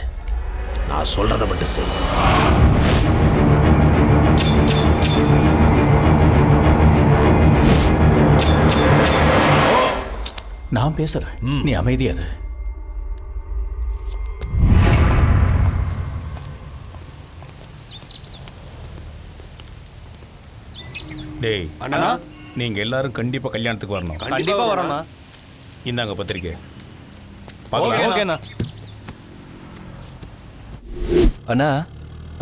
நான் சொல்றதை மட்டும் செய். நான் பேசுறேன், நீ அமைதியா இரு. டேய் அண்ணா, நீங்க எல்லாரும் கண்டிப்பா கல்யாணத்துக்கு வரணும். கண்டிப்பா வரணும். இந்தாங்க பத்திரிக்கை. அண்ணா,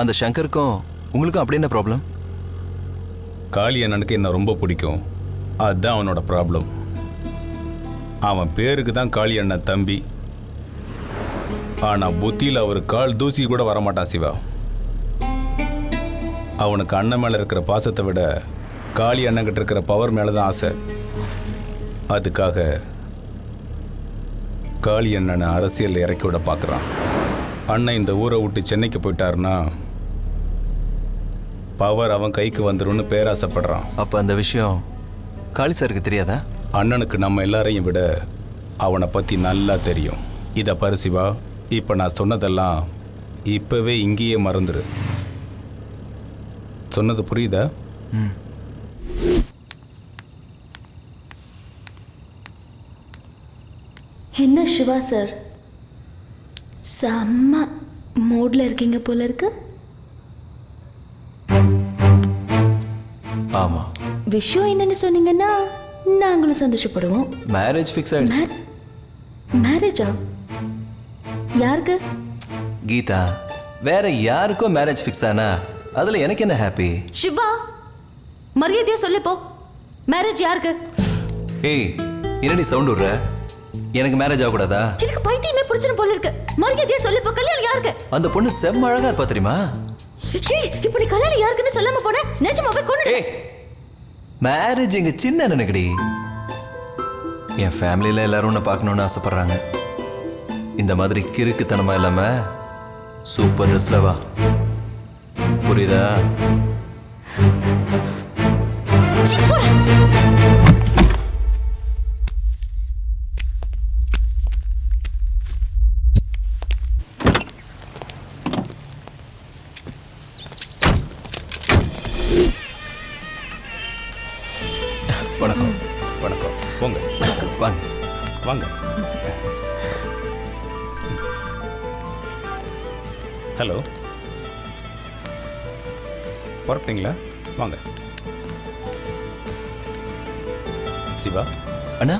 அந்த சங்கருக்கும் உங்களுக்கும் அப்படி என்ன ப்ராப்ளம்? காளி அண்ணனுக்கு என்ன ரொம்ப பிடிக்கும், அதுதான் அவனோட ப்ராப்ளம். அவன் பேருக்கு தான் காளி அண்ணன் தம்பி, ஆனால் புத்தியில் அவர் கால் தூசி கூட வரமாட்டான் சிவா. அவனுக்கு அண்ணன் மேலே இருக்கிற பாசத்தை விட காளி அண்ணன்கிட்ட இருக்கிற பவர் மேலே தான் ஆசை. அதுக்காக காளி அண்ணனை அரசியலில் இறக்கி விட பார்க்குறான். அண்ணன் இந்த ஊரை விட்டு சென்னைக்கு போயிட்டாருன்னா பவர் அவன் கைக்கு வந்துரும்னு பேராசைப்படுறான். அப்போ அந்த விஷயம் காளி சாருக்கு தெரியாதா? அண்ணனுக்கு நம்ம எல்லாரையும் விட அவனை பற்றி நல்லா தெரியும். இதை பாரு சிவா, இப்போ நான் சொன்னதெல்லாம் இப்போவே இங்கேயே மறந்துடு. சொன்னது புரியுதா? என்ன சிவா சார், செம்ம மூட்ல இருக்கீங்க போல இருக்கு. ஆமா. விஷயம் என்னன்னு சொன்னீங்கன்னா நாங்களும் சந்தோஷப்படுவோம். மேரேஜ் ஃபிக்ஸ் ஆயிடுச்சு. மேரேஜா? யாருக்கு? கீதா, வேற யாருக்கோ மேரேஜ் ஃபிக்ஸ் ஆனா அதுல எனக்கு என்ன ஹாப்பி? சிவா, மரியாதையா சொல்லு போ. மேரேஜ் யாருக்கு? ஏய், என்னடி சவுண்ட் விடுற? எனக்கு மேரேஜ் ஆகக்கூடாதா? எனக்கு பைத்தியமே பிடிச்சிரும் போல இருக்கு. மரியாதையா சொல்லு போ. கல்யாணம் யாருக்கு? அந்த பொண்ணு செம்ம அழகா இருப்பா தெரியுமா? இப்படி கல்யாணம் யாருக்குன்னு சொல்லாம போன நிஜமாவே கொண்டு. ஏய், மேரேஜ் எங்க சின்ன நினைக்கடி. என் ஃபேமிலியில எல்லாரும் உன்னை பார்க்கணும்னு ஆசைப்படுறாங்க. இந்த மாதிரி கிறுக்குத்தனமா இல்லாம சூப்பர் ட்ரெஸ்ல வா. புரியுதா? வணக்கம். வணக்கம். போங்க. வாங்க வாங்க. ஹலோ, புறப்பட்டீங்களா? வாங்க. சிவா அண்ணா,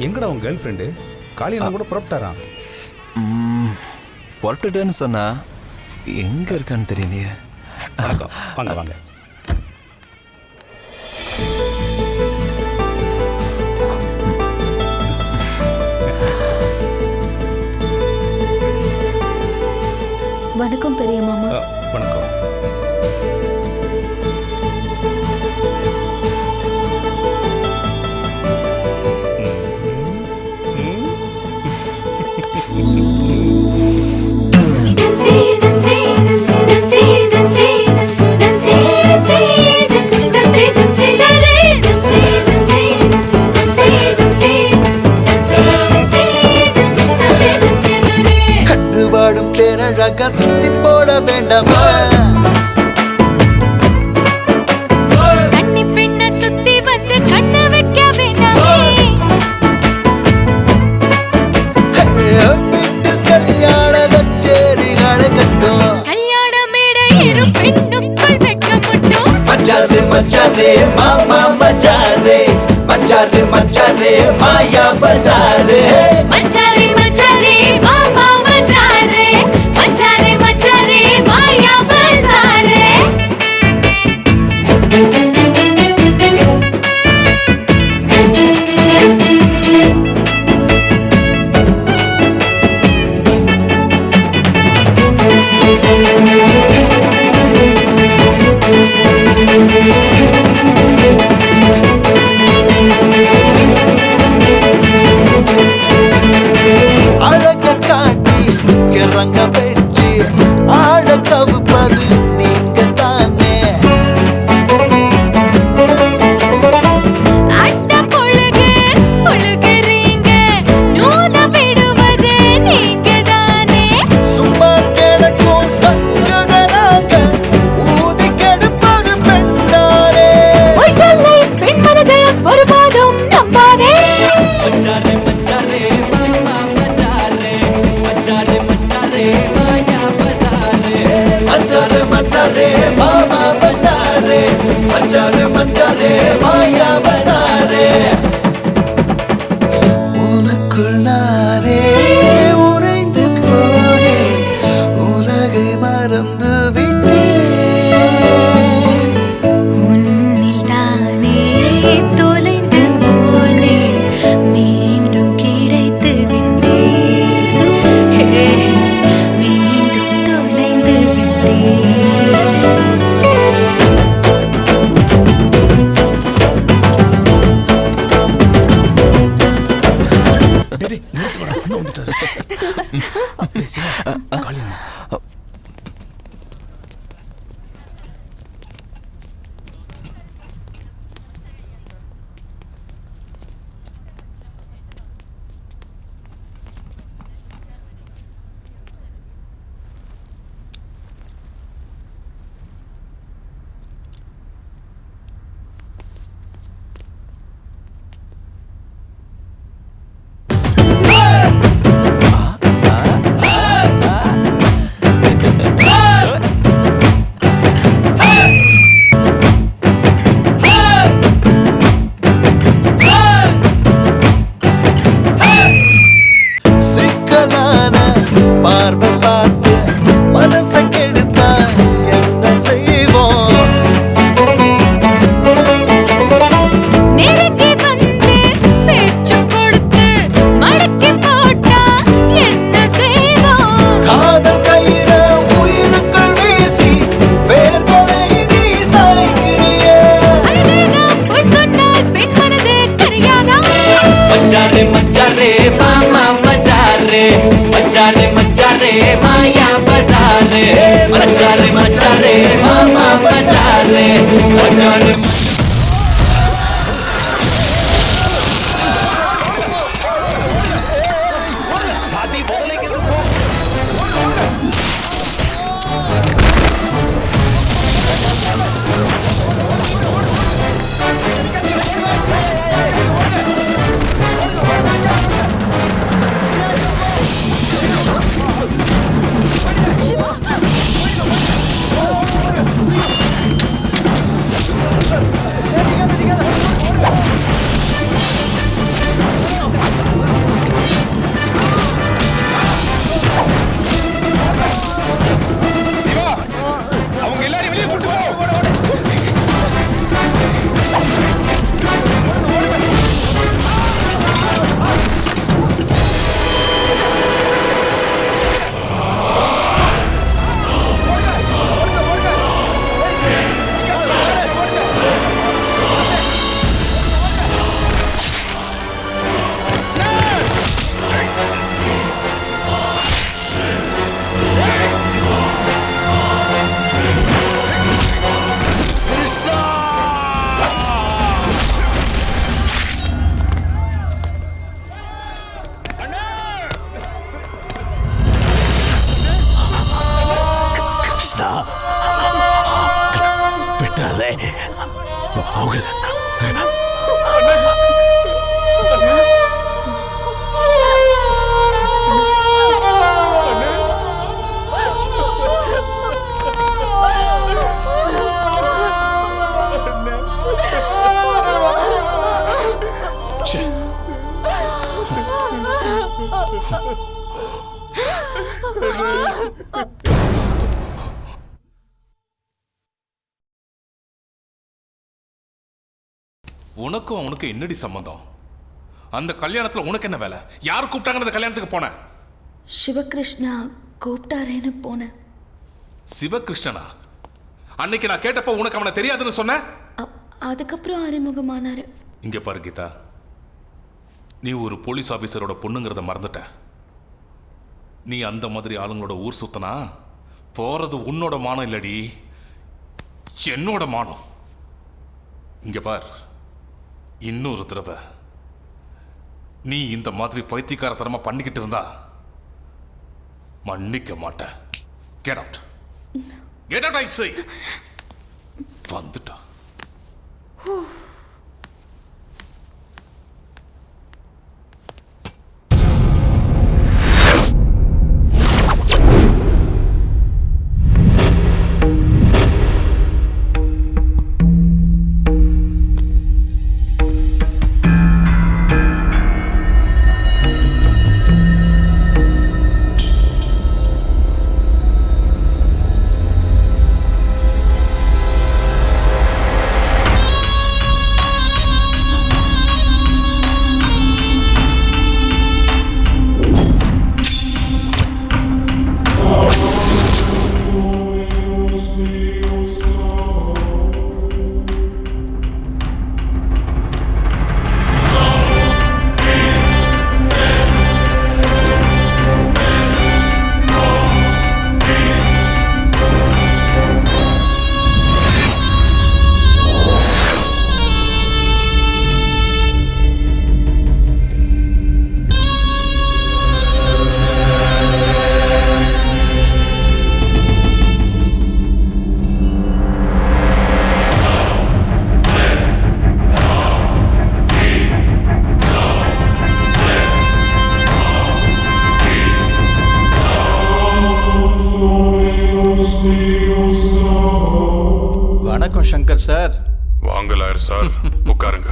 எங்கடா உன் கேர்ள் ஃப்ரெண்டு? காளியண்ணன் கூட புறப்பட்டாரான். புறப்பட்டுட்டேன்னு சொன்னா எங்க இருக்கான்னு தெரியலையே. வணக்கம். வாங்க வாங்க. வணக்கம் பெரிய மாமா. வணக்கம். கண்டுபாடும் தேனழகா சுத்தி போட வேண்டாமா? கண்ணி பெண்ண சுத்தி வந்து கண்ணு வைக்க வேண்டாமே? வீட்டு கல்யாண கச்சேரிகளை கட்டும். கல்யாண மேடை இரு பெண்ணுக்குள் வெட்க மட்டும். மச்சாரு மச்சாரே மாமா மச்சாரே, மச்சாரு மச்சாரே மாயா பஜாரே. மச்சாரே மச்சாரே மாமா மச்சாரே, மச்சாரே மச்சாரே மாயா பஜாரே. அழக காட்டி கிறங்க வச்சு ஆழ கவுப்பது நீங்க தானே. அட்ட பொழுகு பொழுகிறீங்க, நூன விடுவது நீங்க தானே. சும்மா கிடக்கும் சங்குதனாங்க ஊதி கெடுப்பது பெண்தானே. பொய் சொல்லை பெண் மனது ஒருபோதும் நம்பாதே. மச்சாரே மச்சாரே மாமா மச்சாரே, மச்சாரே மச்சாரே மாயா பஜாரே. மச்சாரே மச்சாரே மாமா பஜாரே, மச்சாரே மச்சாரே மாயா பஜாரே. உனக்குள் நானே உறைந்து போனேன், உலகை மறந்து விட்டேன். உனக்கும் அவனுக்கு என்னடி சம்பந்தம்? அந்த கல்யாணத்துல உனக்கு என்ன வேலை? யார் கூப்பிட்டாங்க அந்த கல்யாணத்துக்கு போன? சிவகிருஷ்ணா கூப்பிட்டாரேன்னு போனேன். சிவகிருஷ்ணனா? அன்னைக்கு நான் கேட்டப்ப உனக்கு அவனை தெரியாதுன்னு சொன்ன. அதுக்கப்புறம் அறிமுகமானாரு. இங்க பாரு கீதா, நீ ஒரு போலீஸ் ஆபீசரோட பொண்ணுங்கிறத மறந்துட்ட. நீ அந்த மாதிரி ஆளுங்களோட ஊர் சுத்தனா போறது உன்னோட மானம் இல்லடி, என்னோட மானம். இங்க பார், இன்னொரு தடவை நீ இந்த மாதிரி பைத்தியக்காரத்தனமா பண்ணிக்கிட்டு இருந்தா மன்னிக்க மாட்டேன். Get out. Get out, I say. வந்துட்டா. வணக்கம் சங்கர் சார். வாங்க லாயர் சார், உட்காருங்க.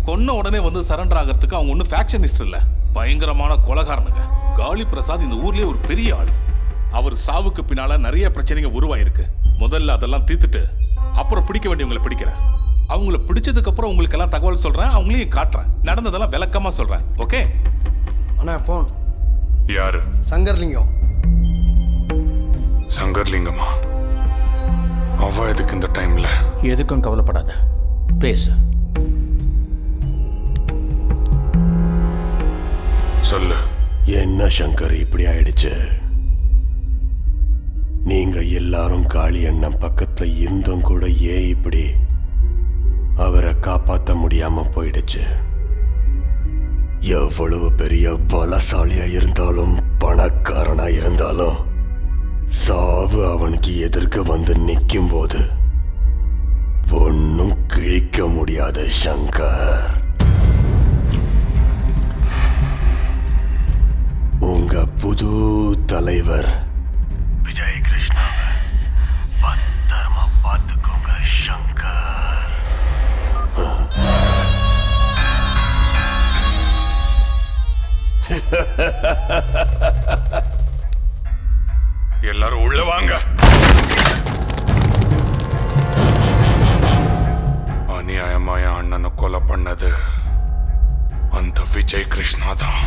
கொன்ன உடனே வந்து சரண்டர் ஆகிறதுக்கு அவங்க ஒன்றும் ஃபேக்ஷனிஸ்ட் இல்லை, பயங்கரமான கொலைகாரனுங்க. காளி பிரசாத் இந்த ஊர்லயே ஒரு பெரிய ஆள். அவர் சாவுக்கு பின்னால நிறைய பிரச்சனைங்க உருவாயிருக்கு. முதல்ல அதெல்லாம் தீர்த்துட்டு அப்புறம் பிடிக்க வேண்டியவங்களை பிடிக்கிறேன். அவங்கள பிடிச்சதுக்கு அப்புறம் உங்களுக்கு எல்லாம் தகவல் சொல்றேன், அவங்களையும் காட்டுறேன். நடந்ததெல்லாம் விளக்கமா சொல்றேன். ஓகே அண்ணா போன். யாரு? சங்கர்லிங்கம். சங்கர்லிங்கமா? அவ எதுக்கு இந்த டைம்ல? எதுக்கும் கவலைப்படாத, பேசு. சொல்லு. என்ன சங்கர் இப்படி ஆயிடுச்சு? நீங்க எல்லாரும் காளி அண்ணன் பக்கத்துல இருந்தும் கூட ஏன் இப்படி அவரை காப்பாற்ற முடியாம போயிடுச்சு? எவ்வளவு பெரிய பலசாலியா இருந்தாலும் பணக்காரனா இருந்தாலும் சாவு அவனுக்கு எதிர்க்க வந்து நிற்கும் போது ஒன்னும் கிழிக்க முடியாத சங்கர். உங்க புது தலைவர் விஜய் கிருஷ்ணாவை பத்திரமா பார்த்துக்கோங்க சங்கர். எல்லாரும் உள்ள வாங்க. அநியாயமா என் அண்ணனை கொலை பண்ணது அந்த விஜய் கிருஷ்ணா தான்.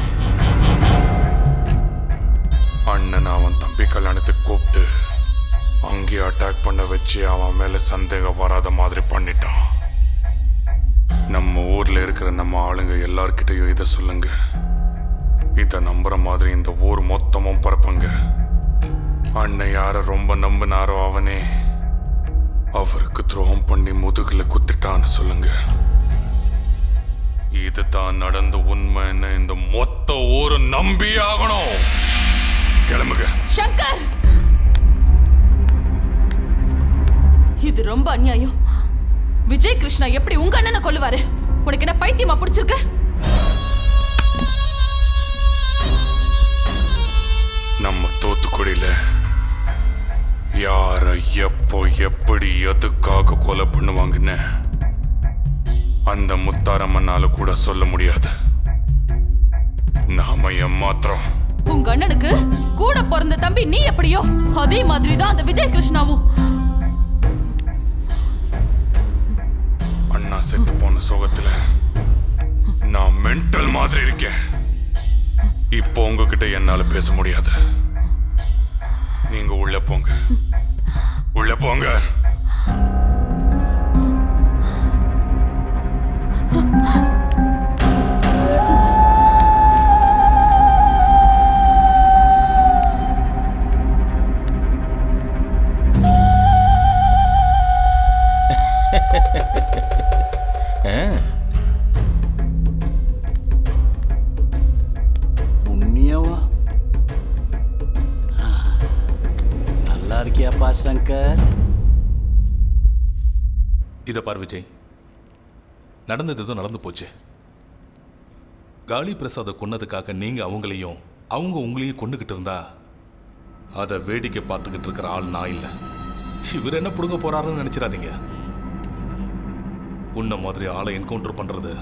அண்ணன் அவன் தம்பி கல்யாணத்துக்கு கூப்பிட்டு அங்கேயே அட்டாக் பண்ண வச்சு அவன் மேல சந்தேகம் வராத மாதிரி பண்ணிட்டான். நம்ம ஊர்ல இருக்கிற நம்ம ஆளுங்க எல்லார்கிட்டையும் இதை சொல்லுங்க. இதை நம்புற மாதிரி இந்த ஊர் மொத்தமும் பரப்புங்க. அண்ணன் யார ரொம்ப நம்பினாரோ அவனே அவருக்கு துரோகம் பண்ணி முதுகுல குத்திட்டான்னு சொல்லுங்க. இதுதான் நடந்த உண்மைன்னு இந்த மொத்த ஊரு நம்பி ஆகணும். கிளம்புங்க. சங்கர், இது ரொம்ப அநியாயம். விஜய் கிருஷ்ணா எப்படி உங்க அண்ணனை கொல்லுவாரு? உனக்கு என்ன பைத்தியமா பிடிச்சிருக்கு? நம்ம தூத்துக்குடியில யார எப்போ எப்படி எதுக்காக கொலை பண்ணுவாங்கன்னு அந்த முத்தாரம்மனால கூட சொல்ல முடியாது. நாம ஏமாத்திரம். உங்க அண்ணனுக்கு கூட பிறந்த தம்பி நீ எப்படியோ அதே மாதிரி தான் அந்த விஜய் கிருஷ்ணாவும். அண்ணா செத்து போன சோகத்துல நான் மென்டல் மாதிரி இருக்கேன். இப்போ உங்ககிட்ட என்னால பேச முடியாது. நீங்க உள்ள போங்க, உள்ள போங்க. புண்ணியவா நல்லா இருக்கியாப்பா சங்கர்? இதை பார் விஜய், நடந்தது எதுவும் நடந்து போச்சு. காளி பிரசாத கொன்னதுக்காக நீங்க அவங்களையும் அவங்க உங்களையும் கொண்டுகிட்டு இருந்தா அதை வேடிக்கை பார்த்துக்கிட்டு இருக்கிற ஆள் நான் இல்லை. இவர் என்ன புடுங்க போறாருன்னு நினைச்சிடாதீங்க. உன்ன மாதிரி ஆளை என்கவுண்டர் பண்றது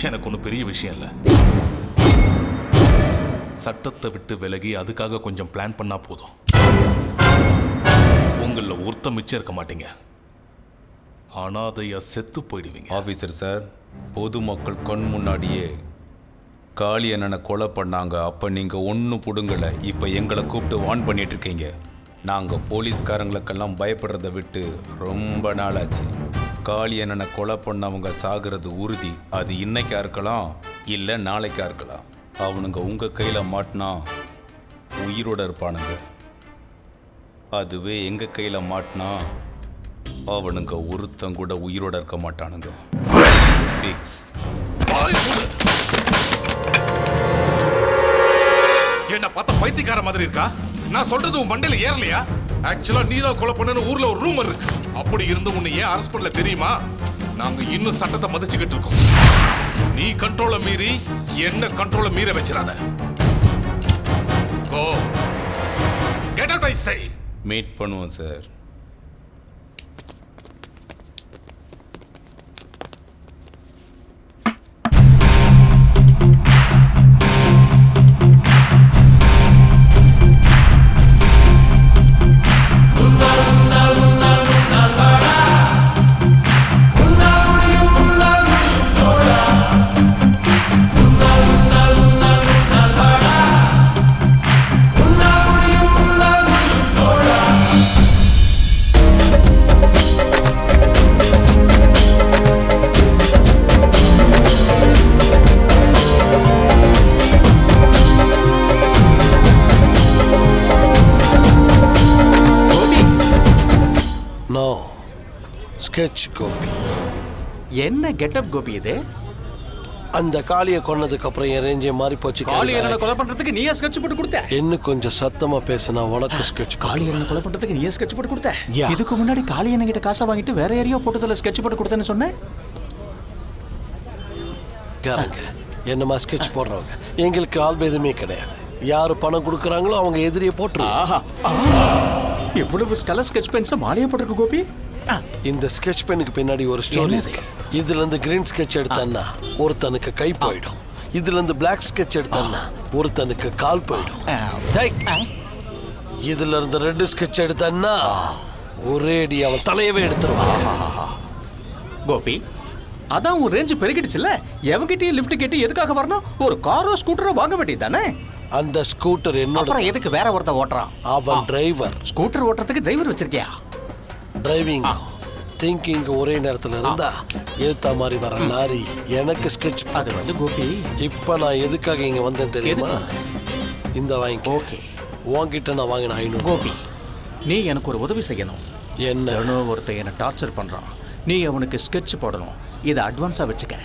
எனக்கு ஒன்றும் பெரிய விஷயம் இல்லை. சட்டத்தை விட்டு விலகி அதுக்காக கொஞ்சம் பிளான் பண்ணா போதும். உங்களில் ஒருத்த மிச்சம் இருக்க மாட்டீங்க. அனாதையா செத்து போயிடுவீங்க. ஆஃபீஸர் சார், பொதுமக்கள் கண் முன்னாடியே காளி அண்ணனை கொலை பண்ணாங்க. அப்போ நீங்கள் ஒன்றும் பிடுங்கலை. இப்போ எங்களை கூப்பிட்டு வார்ன் பண்ணிட்டு இருக்கீங்க. நாங்கள் போலீஸ்காரங்களுக்கெல்லாம் பயப்படுறதை விட்டு ரொம்ப நாளாச்சு. காளி அண்ணனை கொலை பண்ணவங்க சாகிறது உறுதி. அது இன்னைக்கா இருக்கலாம், இல்லை நாளைக்கா இருக்கலாம். அவனுங்க உங்கள் கையில் மாட்டினா உயிரோட இருப்பானுங்க. அதுவே எங்கள் கையில் மாட்டினா அவனுங்க ஒருத்தன் கூட உயிரோட இருக்க மாட்டானுங்க. ஃபிக்ஸ். என்ன பார்த்தா பைத்தியக்கார மாதிரி இருக்கா? நான் சொல்றது உன் மண்டையில ஏறலையா? ஆக்சுவலா நீ தான் கொலை பண்ணனு ஊர்ல ஒரு ரூமர் இருக்கு. அப்படி இருந்து உன்னை ஏன் அரெஸ்ட் பண்ணல தெரியுமா? நாங்க இன்னும் சட்டத்தை மதிச்சுக்கிட்டு இருக்கோம். நீ கண்ட்ரோலை மீறி என்ன கண்ட்ரோலை மீற வச்சிடாத. Go. Get out, I say. Meet பண்ணுவோம் சார். ஸ்கெட்ச் கோபி. என்ன கெட்டப் கோபி இது? அந்த காளியை கொன்னதுக்கு அப்புறம் என் ரேஞ்சே மாறி போச்சு. காளியரனை கொலை பண்றதுக்கு நீயே ஸ்கெட்ச் போட்டு கொடுத்த? இன்னும் கொஞ்சம் சத்தமா பேசினா உனக்கு ஸ்கெட்ச். காளியரனை கொலை பண்றதுக்கு நீயே ஸ்கெட்ச் போட்டு கொடுத்த? இதுக்கு முன்னாடி காளியரன் கிட்ட காசை வாங்கிட்டு வேற யாரையோ போட்டதுல ஸ்கெட்ச் போட்டு கொடுத்தேன்னு சொன்னேன். கேரங்க என்னமா ஸ்கெட்ச் போடுறவங்க எங்களுக்கு ஆள் எதுவுமே கிடையாது. யாரு பணம் கொடுக்குறாங்களோ அவங்க எதிரியை போட்டுருவாங்க. எவ்வளவு கலர் ஸ்கெட்ச் பென்ஸை மாலையா போட்டிருக்கு கோபி. இந்த ஸ்கெட்ச் பெனுக்கு பின்னாடி ஒரு ஸ்டோரி இருக்கு. இதுல இருந்து கிரீன் ஸ்கெட்ச் எடுத்தா ஒருத்தனுக்கு கை போயிடும். இதுல இருந்து பிளாக் ஸ்கெட்ச் எடுத்தா ஒருத்தனுக்கு கால் போயிடும். இதுல இருந்து ரெட் ஸ்கெட்ச் எடுத்தா ஒரேடி அவன் தலையவே எடுத்துருவான். கோபி அதான் உன் ரேஞ்சு பெருகிடுச்சுல்ல. எவங்கிட்டயும் லிஃப்ட் கேட்டு எதுக்காக வரணும்? ஒரு காரோ ஸ்கூட்டரோ வாங்க வேண்டியது தானே. அந்த ஸ்கூட்டர் என்னோட. எதுக்கு வேற ஒருத்த ஓட்டுறான்? அவன் டிரைவர். ஸ்கூட்டர் ஓட்டுறதுக்கு டிரைவர் வச்சிருக்கியா? டிரைவிங் திங்கிங் ஒரே நேரத்தில் இருந்தா ஏத்த மாதிரி வர லாரி எனக்கு ஸ்கெட்ச். அது வந்து கோபி இப்ப நான் எதுக்காக இங்க வந்தேன் தெரியுமா? இந்த வாங்கி. ஓகே உன்கிட்ட நான் வாங்கின 500. கோபி நீ எனக்கு ஒரு உதவி செய்யணும். என்ன? ஒருத்தன் என்ன டார்ச்சர் பண்றான். நீ அவனுக்கு ஸ்கெட்ச் போடணும். இதை அட்வான்ஸா வச்சுக்க.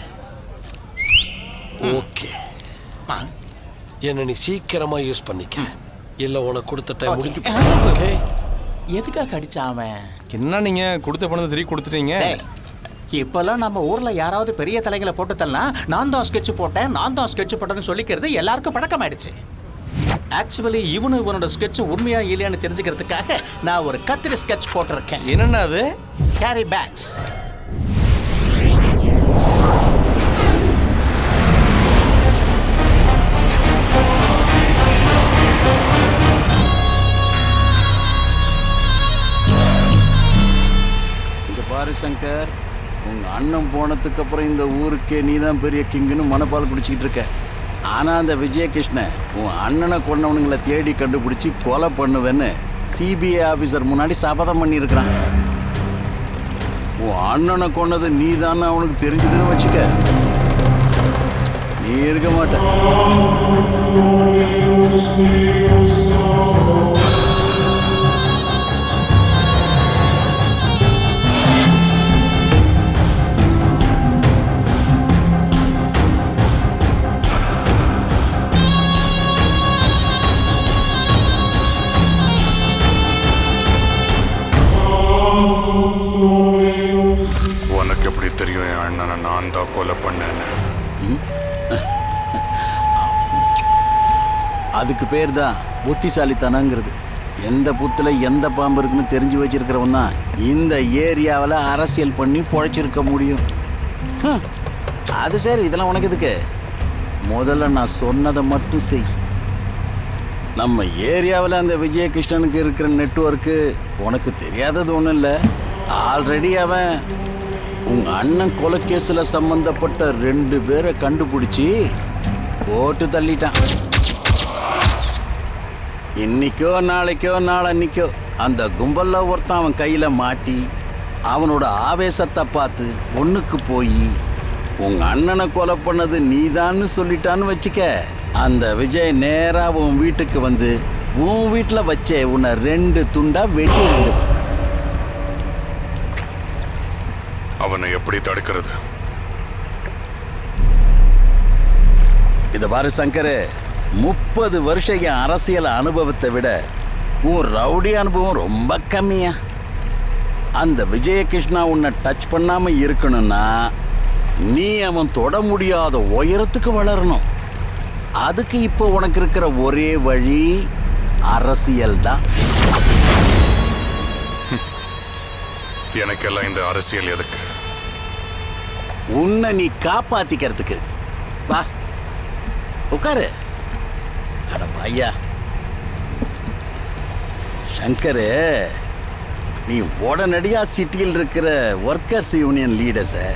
ஓகே. என்ன நீ சீக்கிரமா யூஸ் பண்ணிக்க. இல்ல உனக்கு கொடுத்த டைம் முடிஞ்சு. ஓகே. எதுக்காக அடிச்சான் அவன்? என்ன நீங்க கொடுத்த பணத்தை திருப்பி கொடுத்துட்டீங்க? இப்பெல்லாம் நம்ம ஊர்ல யாராவது பெரிய தலைகளை போட்டு தரலாம் நான் தான் ஸ்கெட்ச் போட்டேன் நான் தான் ஸ்கெட்ச் போட்டேன்னு சொல்லிக்கிறது எல்லாருக்கும் பழக்கமாயிடுச்சு. ஆக்சுவலி இவனோட ஸ்கெட்ச் உண்மையா இல்லையான்னு தெரிஞ்சுக்கிறதுக்காக நான் ஒரு கத்திரி ஸ்கெட்ச் போட்டிருக்கேன். என்னன்னா அது? Carry bags. பாரு சங்கர், உங்க அண்ணன் போனதுக்கு அப்புறம் இந்த ஊருக்கே நீ தான் பெரிய கிங்குன்னு மனப்பால் குடிச்சிக்கிட்டு இருக்க. ஆனா அந்த விஜயகிருஷ்ணன் உன் அண்ணனை கொண்டவனுங்களை தேடி கண்டுபிடிச்சி கொலை பண்ணுவேன்னு சிபிஐ ஆபீசர் முன்னாடி சபதம் பண்ணியிருக்கிறான். உன் அண்ணனை கொன்னது நீ தானே அவனுக்கு தெரிஞ்சதுன்னு வச்சுக்க, நீ இருக்க மாட்ட. உனக்கு எப்படி தெரியும் என் அண்ணனை நான் தான் கொலை பண்ணேன்னு? அதுக்கு பேர் தான் புத்திசாலித்தனங்கிறது. எந்த புத்துல எந்த பாம்பு இருக்குன்னு தெரிஞ்சு வச்சிருக்கிறவன் தான் இந்த ஏரியாவில் அரசியல் பண்ணி பொழைச்சிருக்க முடியும். அது சரி, இதெல்லாம் உனக்கு எதுக்கு? முதல்ல நான் சொன்னதை மட்டும் செய். நம்ம ஏரியாவில் அந்த விஜயகிருஷ்ணனுக்கு இருக்கிற நெட்வொர்க்கு உனக்கு தெரியாதது ஒன்றும் இல்லை. ஆல்ரெடி அவன் உங்க அண்ணன் கொலைக்கேஸில் சம்பந்தப்பட்ட 2 பேரை கண்டுபிடிச்சி போட்டு தள்ளிட்டான். இன்னைக்கோ நாளைக்கோ நாளன்னைக்கோ அந்த கும்பலில் ஒருத்தன் அவன் கையில் மாட்டி அவனோட ஆவேசத்தை பார்த்து ஒன்றுக்கு போய் உங்க அண்ணனை கொலை பண்ணது நீதான்னு சொல்லிட்டான்னு வச்சுக்க, அந்த விஜய் நேரா உன் வீட்டுக்கு வந்து உன் வீட்டில் வச்சே உன்னை 2 துண்டா வெட்டி எறிஞ்சிருவான். அவனை எப்படி தடுக்கிறது? இதை பாரு சங்கர், 30 வருஷம் என் அரசியல் அனுபவத்தை விட உன் ரவுடி அனுபவம் ரொம்ப கம்மியா. அந்த விஜயகிருஷ்ணா உன்னை டச் பண்ணாம இருக்கணும்னா நீ அவன் தொட முடியாத உயரத்துக்கு வளரணும். அதுக்கு இப்போ உனக்கு இருக்கிற ஒரே வழி அரசியல் தான். எனக்கெல்லாம் இந்த அரசியல் எதுக்கு? உன்னை நீ காப்பாத்திக்கிறதுக்கு. வா உட்காரு. அட பையா சங்கரு, நீ உடனடியா சிட்டியில் இருக்கிற ஒர்க்கர்ஸ் யூனியன் லீடர்ஸை,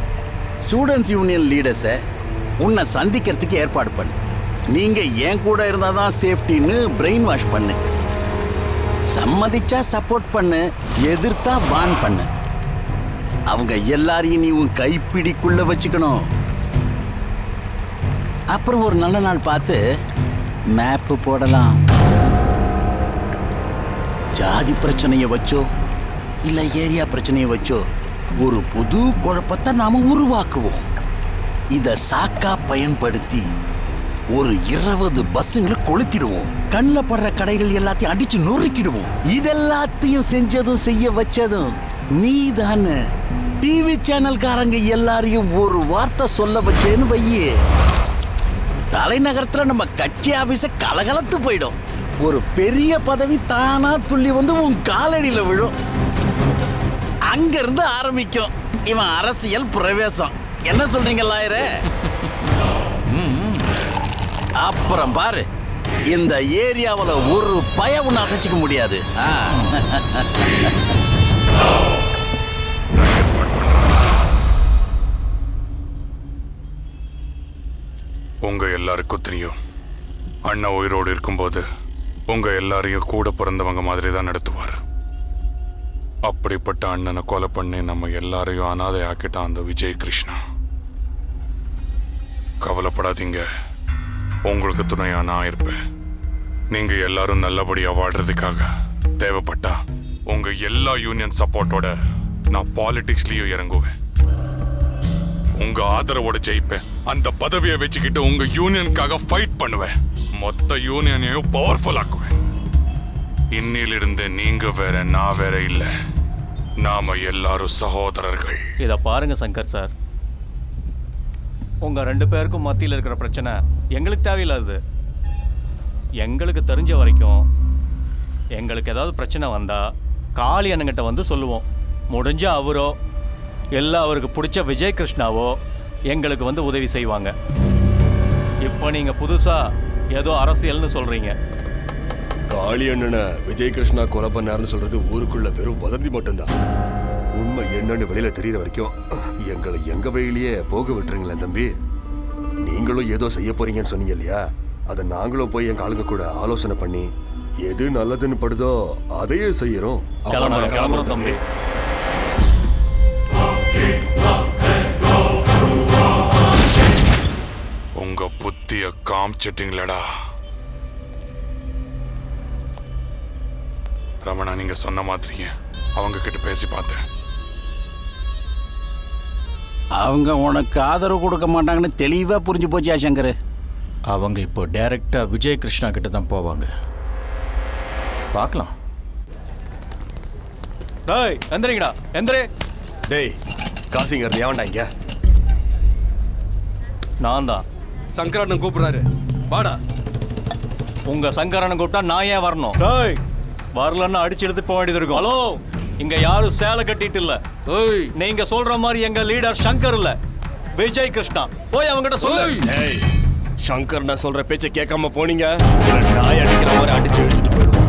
ஸ்டூடெண்ட்ஸ் யூனியன் லீடர்ஸை உன்னை சந்திக்கிறதுக்கு ஏற்பாடு பண்ணு. நீங்க ஏன் கூட இருந்தால் தான் சேஃப்டின்னு பிரெயின் வாஷ் பண்ணு. சம்மதிச்சா சப்போர்ட் பண்ணு, எதிர்த்தா பான் பண்ணு. அவங்க எல்லாரையும் நீ உன் கைப்பிடிக்குள்ள வச்சுக்கணும். அப்புறம் ஒரு நல்ல நாள் பார்த்து மேப்பு போடலாம். ஜாதி பிரச்சனையை வச்சோ இல்ல ஏரியா பிரச்சனையை வச்சோ ஒரு புது குழப்பத்தை நாம உருவாக்குவோம். இத சாக்கா பயன்படுத்தி ஒரு 20 பஸ்ஸுங்களை கொளுத்திடுவோம். கண்ணில் படுற கடைகள் எல்லாத்தையும் அடிச்சு நொறுக்கிடுவோம். இதெல்லாத்தையும் செஞ்சதும் செய்ய வச்சதும் நீதானே. டிவி சேனல்காரங்க எல்லாரையும் ஒரு வார்த்தை சொல்ல வச்சேன்னு வையே, தலைநகரத்துல நம்ம கட்சி ஆபீஸ கலகலத்து போயிடும். ஒரு பெரிய பதவி தானா துள்ளி வந்து உன் காலடியில விழும். அங்கிருந்து ஆரம்பிக்கும் இவன் அரசியல் பிரவேசம். என்ன சொல்றீங்க லாயரே? அப்புறம் பாரு, இந்த ஏரியாவில் ஒரு பயம் அசைச்சிக்க முடியாது. உங்க எல்லாருக்கும் தெரியும், அண்ணா உயிரோடு இருக்கும்போது உங்க எல்லாரையும் கூட பிறந்தவங்க மாதிரி தான் நடத்துவார். அப்படிப்பட்ட அண்ணனை கொலை பண்ணி நம்ம எல்லாரையும் அனாதை ஆக்கிட்டான் அந்த விஜய் கிருஷ்ணா. கவலைப்படாதீங்க, உங்களுக்கு துணையா நான் இருப்பேன். நீங்க எல்லாரும் நல்லபடியா வாழ்றதுக்காக தேவைப்பட்டா உங்க எல்லா யூனியன் சப்போர்ட்டோட நான் பாலிடிக்ஸ்லயும் இறங்குவேன். உங்க ஆதரவோட ஜெயிப்பேன். அந்த பதவியை வச்சுக்கிட்டு உங்க யூனியனுக்காக ஃபைட் பண்ணுவேன். மொத்த யூனியனையும் பவர்ஃபுல் ஆக்குவேன். இன்னிலிருந்து நீங்க வேற, நான் வேற இல்ல. நாம எல்லாரும் சகோதரர்கள். இதை பாருங்க சங்கர் சார், உங்க 2 பேருக்கும் மத்தியில் இருக்கிற பிரச்சனை எங்களுக்கு தேவையில்லாது. எங்களுக்கு தெரிஞ்ச வரைக்கும் எங்களுக்கு ஏதாவது பிரச்சனை வந்தா காளி அண்ணங்கிட்ட வந்து சொல்லுவோம். முடிஞ்ச அவரோ இல்லை அவருக்கு பிடிச்ச விஜய் கிருஷ்ணாவோ எங்களுக்கு வந்து உதவி செய்வாங்க. இப்போ நீங்க புதுசா ஏதோ அரசியல்னு சொல்றீங்க. காளி அண்ணனை விஜய் கிருஷ்ணா கொலை பண்ணாருன்னு சொல்றது ஊருக்குள்ள வெறும் வதந்தி மட்டும்தான். உண்மை என்னன்னு வெளியில தெரியற வரைக்கும் எங்களை எங்க வழியிலேயே போக விட்டுருங்களேன் தம்பி. நீங்களும் ஏதோ செய்ய போறீங்கன்னு சொன்னீங்க இல்லையா, அதை நாங்களும் போய் எங்க ஆளுங்க கூட ஆலோசனை பண்ணி எது நல்லதுன்னு படுதோ அதையே செய்யறோம். கிளம்புறோம் தம்பி. உங்க புத்திய காமிச்சிட்டீங்களடா ரமணா. நீங்க சொன்ன மாதிரியே அவங்க கிட்ட பேசி பார்த்தேன். அவங்க உனக்கு ஆதரவு கொடுக்க மாட்டாங்கன்னு தெளிவா புரிஞ்சு போச்சியா சங்கர்? அவங்க இப்போ டைரக்டா விஜய் கிருஷ்ணா கிட்ட தான் போவாங்க. பார்க்கலாம். டேய் எந்திரிங்கடா, எந்திரே. டேய் காசிங்க ஏன்டா இங்க? நான் தான். சங்கரண்ணன் கூப்பிடுறாரு, வாடா. உங்க சங்கரண்ணன் கூப்பிட்டா நான் ஏன் வரணும்? டேய் வரலன்னா அடிச்சு எடுத்து போக வேண்டியது இருக்கும். ஹலோ, இங்க யாரும் சேலை கட்டிட்டு இல்ல. நீங்க சொல்ற மாதிரி எங்க லீடர் சங்கர் இல்ல, விஜய் கிருஷ்ணா. போய் அவங்கிட்ட சொல்லு. சங்கர் நான் சொல்ற பேச்சை கேட்காம போனீங்க, நாய் அடிக்கிற மாதிரி அடிச்சு எடுத்துட்டு போயிடுவோம்.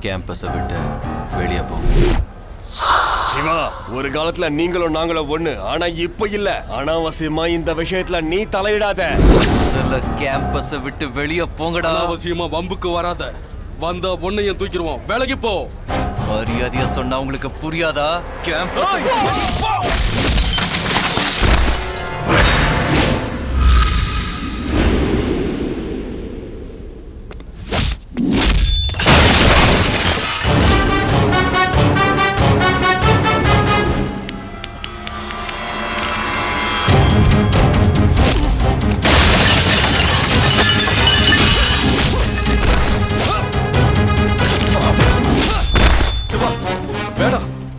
கேம்பஸை விட்டு வெளியே போங்க. சிவா, ஒரு காலத்துல நீங்களும் நாங்களும் ஒண்ணு, ஆனா இப்ப இல்ல. அனாவசியமா இந்த விஷயத்துல நீ தலையிடாத. முதல்ல கேம்பஸை விட்டு வெளியே போங்கடா. அனாவசியமா வம்புக்கு வராத. வந்தா பொண்ணையும் தூக்கிடுவோம். வேலைக்கு போ. மரியாதையா சொன்னா உங்களுக்கு புரியாதா? கேம்பஸை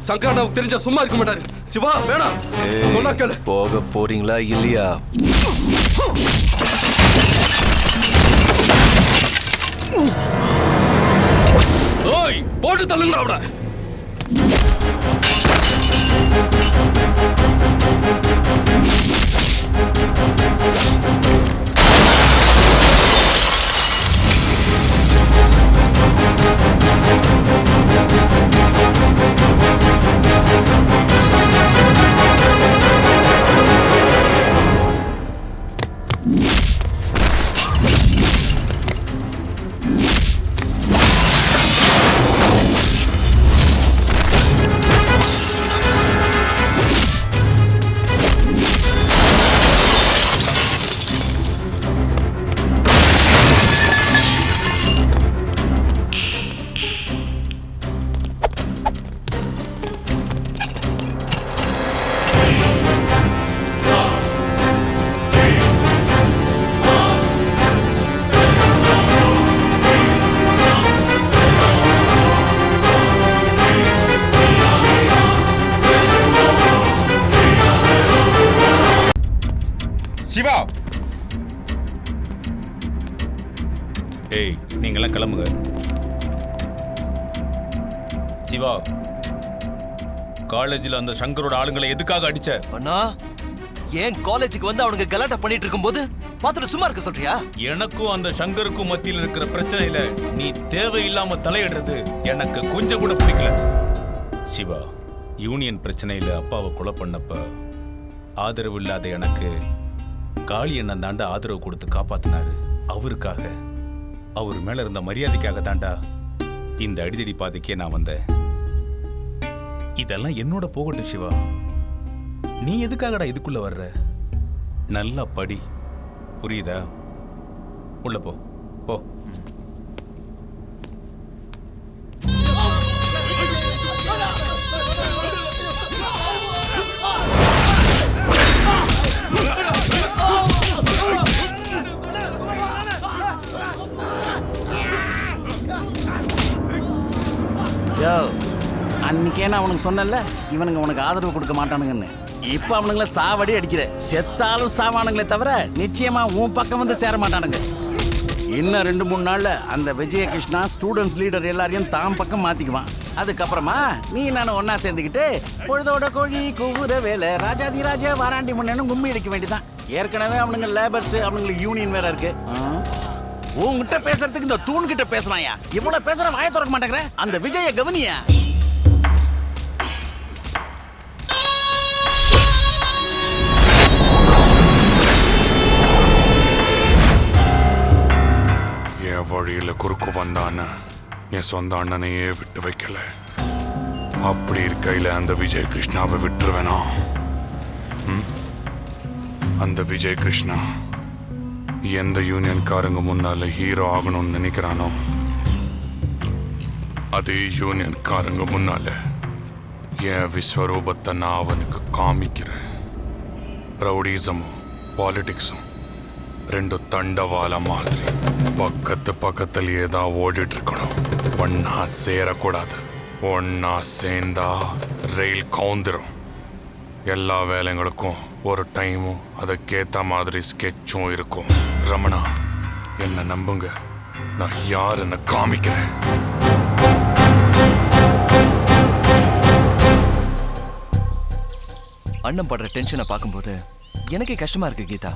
சங்கரனாவுக்கு தெரிஞ்சா சும்மா இருக்க மாட்டாரு. சிவா வேணாம், சொன்னா கேளு. போக போறீங்களா இல்லையா? ஓய், போட்டு தள்ளுங்க அவட. சிவா, ஏய் நீங்களாம் கிளம்புங்க. சிவா, காலேஜில் அந்த சங்கரோட ஆளுங்களை எதுக்காக அடிச்ச? அண்ணா, ஏன் காலேஜுக்கு வந்து அவனுங்க கலாட்டா பண்ணிட்டு இருக்கும்போது பார்த்துட்டு சும்மா இருக்க சொல்றியா? எனக்கும் அந்த சங்கருக்கும் மத்தியில் இருக்கிற பிரச்சனையில நீ தேவையில்லாம தலையிடுறது எனக்கு கொஞ்சம் கூட பிடிக்கல. சிவா, யூனியன் பிரச்சனையில அப்பாவை கொலை பண்ணப்ப ஆதரவு இல்லாத எனக்கு காளி அண்ணன் தாண்டா ஆதரவு கொடுத்து காப்பாத்தினாரு. அவருக்காக, அவர் மேல இருந்த மரியாதைக்காக தாண்டா இந்த அடிதடி பாதைக்கே நான் வந்தேன். இதெல்லாம் என்னோட போகட்டும் சிவா. நீ எதுக்காகடா இதுக்குள்ள வர்ற? நல்லா படி, புரியுதா? உள்ள போ போ. அன்னைக்கே நான் அவனுக்கு சொன்னல, இவனுங்க உனக்கு ஆதரவு கொடுக்க மாட்டானுங்கன்னு. இப்ப அவனுங்கள சாவடி அடிக்கிற. செத்தாலும் சாவானுங்களே தவிர நிச்சயமா உன் பக்கம் வந்து சேர மாட்டானுங்க. இன்னும் 2-3 நாள்ல அந்த விஜயகிருஷ்ணா ஸ்டூடெண்ட்ஸ் லீடர் எல்லாரையும் தாம் பக்கம் மாத்திக்குவான். அதுக்கப்புறமா நீ நானும் ஒன்னா சேர்ந்துக்கிட்டு பொழுதோட கோழி கூவுற வேலை ராஜாதி ராஜா வாராண்டி முன்னு கும்மி அடிக்க வேண்டியதான். ஏற்கனவே அவனுங்க லேபர்ஸ், அவனுங்களுக்கு யூனியன் வேற இருக்கு. உன்கிட்ட பேசுறதுக்கு இந்த தூண்கிட்ட பேசுறாயா? இவ்வளவு பேசுற வாயை திறக்க மாட்டேங்கிற. அந்த விஜய கவனியா? என் வழியில குறுக்கு வந்தான என் சொந்த அண்ணனையே விட்டு வைக்கல. அப்படி இருக்கையில அந்த விஜய் கிருஷ்ணாவை விட்டுருவேனா? அந்த விஜய் கிருஷ்ணா எந்த யூனியன்காரங்க முன்னால ஹீரோ ஆகணும்னு நினைக்கிறானோ, அதே யூனியன்காரங்க முன்னால என் விஸ்வரூபத்தை நான் அவனுக்கு காமிக்கிறேன். ரவுடிசமும் பாலிடிக்ஸும் 2 தண்டவாள மாதிரி பக்கத்துலயே தான் ஓடிட்டு இருக்கணும். ஒன்னா சேரக்கூடாது. ஒன்னா சேர்ந்தா ரயில் கவுந்துரும். எல்லா வேலைங்களுக்கும் ஒரு டைமும் அதுக்கேற்ற மாதிரி ஸ்கெட்சும் இருக்கும். ரமணா, என்ன நம்புங்க, நான் யாருன்னு காமிக்கிறேன். அண்ணன் படுற டென்ஷனை பார்க்கும்போது எனக்கே கஷ்டமா இருக்கு கீதா.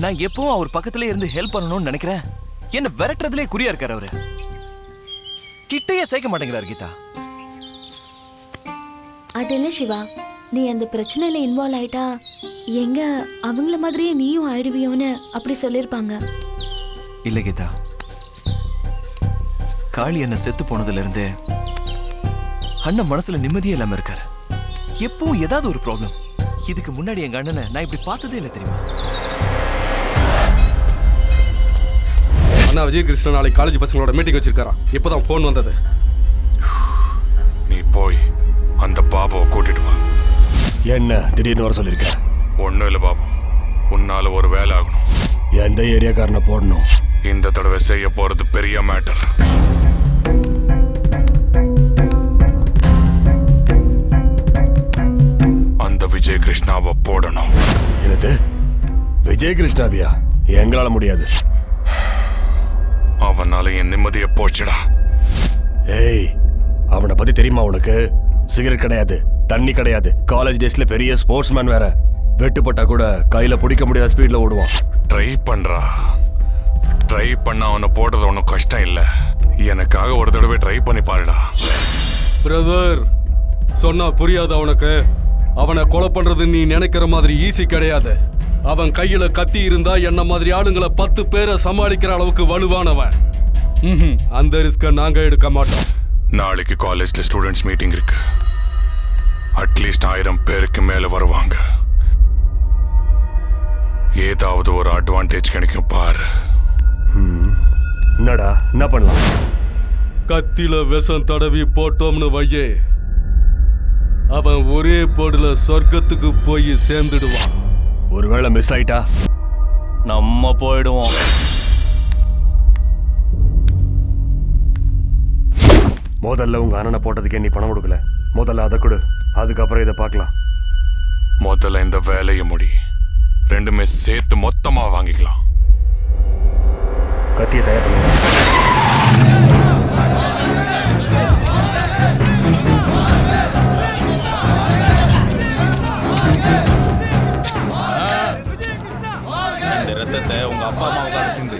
நான் எப்பவும் அவர் பக்கத்துல இருந்து ஹெல்ப் பண்ணணும்னு நினைக்கிறேன். என்ன விரட்டுறதுலே குறியா இருக்காரு அவரு. கிட்டையே சேர்க்க மாட்டேங்கிறார் கீதா. அது இல்ல சிவா, நீ அந்த பிரச்சனையில இன்வால்வ் ஆயிட்டா எங்க அவங்கள மாதிரியே நீயும் ஆயிடுவியோன்னு அப்படி சொல்லிருப்பாங்க. இல்ல கீதா, காளி அண்ணன் செத்து போனதுல இருந்து அண்ணன் மனசுல நிம்மதியே இல்லாம இருக்காரு. எப்பவும் ஏதாவது ஒரு ப்ராப்ளம். இதுக்கு முன்னாடி எங்க அண்ணனை நான் இப்படி பார்த்ததே இல்லை தெரியுமா? அண்ணா விஜய் கிருஷ்ணன் நாளைக்கு காலேஜ் பசங்களோட மீட்டிங் வச்சிருக்காரா. இப்போதான் போன் வந்தது. நீ போய் அந்த பாபுவை கூட்டிட்டு வா. என்ன திடீர்னு வர சொல்லியிருக்க? ஒன்றும் இல்லை பாபு, உன்னால ஒரு வேலை ஆகணும். எந்த ஏரியாக்காரனை போடணும்? இந்த தடவை செய்ய போறது பெரிய மேட்டர். விஜய் கிருஷ்ணாவை போடணும். என்னது விஜய் கிருஷ்ணாவியா? எங்களால முடியாது. அவனால என் நிம்மதியை போச்சுடா. ஏய், அவனை பத்தி தெரியுமா உனக்கு? சிகரெட் கிடையாது, தண்ணி கிடையாது, காலேஜ் டேஸ்ல பெரிய ஸ்போர்ட்ஸ் மேன் வேற. வெட்டுப்பட்டா கூட கையில பிடிக்க முடியாத ஸ்பீட்ல ஓடுவான். ட்ரை பண்றா. ட்ரை பண்ண அவனை போடுறது ஒன்றும் கஷ்டம் இல்லை. எனக்காக ஒரு தடவை ட்ரை பண்ணி பாருடா. பிரதர், சொன்னா புரியாது அவனுக்கு. அவனை கொலை பண்றது நீ நினைக்கிற மாதிரி ஈஸி கிடையாது. அவன் கையில கத்தி இருந்தா என்ன மாதிரி ஆளுங்களை 10 பேரை சமாளிக்கிற அளவுக்கு வலுவானவன். அந்த ரிஸ்க நாங்க எடுக்க மாட்டோம். நாளைக்கு காலேஜ்ல ஸ்டூடெண்ட்ஸ் மீட்டிங் இருக்கு. அட்லீஸ்ட் 1000 பேருக்கு மேல வருவாங்க. ஏதாவது ஒரு அட்வான்டேஜ் கிடைக்கும் பாரு. என்னடா, என்ன பண்ணலாம்? கத்தில விஷம் தடவி போட்டோம்னு வையே, அவன் ஒரே போடுல சொர்க்கத்துக்கு போய் சேர்ந்துடுவான். ஒருவேளை மிஸ் ஆயிட்டா நம்ம போயிடுவோம். முதல்ல உங்க அண்ணனை போட்டதுக்கே நீ பணம் கொடுக்கல. முதல்ல அதை கொடு, அதுக்கப்புறம் இதை பார்க்கலாம். முதல்ல இந்த வேலையை முடி. ரெண்டுமே சேர்த்து மொத்தமா வாங்கிக்கலாம். கத்தியை தயார் பண்ணுங்க. இந்த ரத்தத்தை உங்க அப்பா அம்மாவுக்காக சிந்து,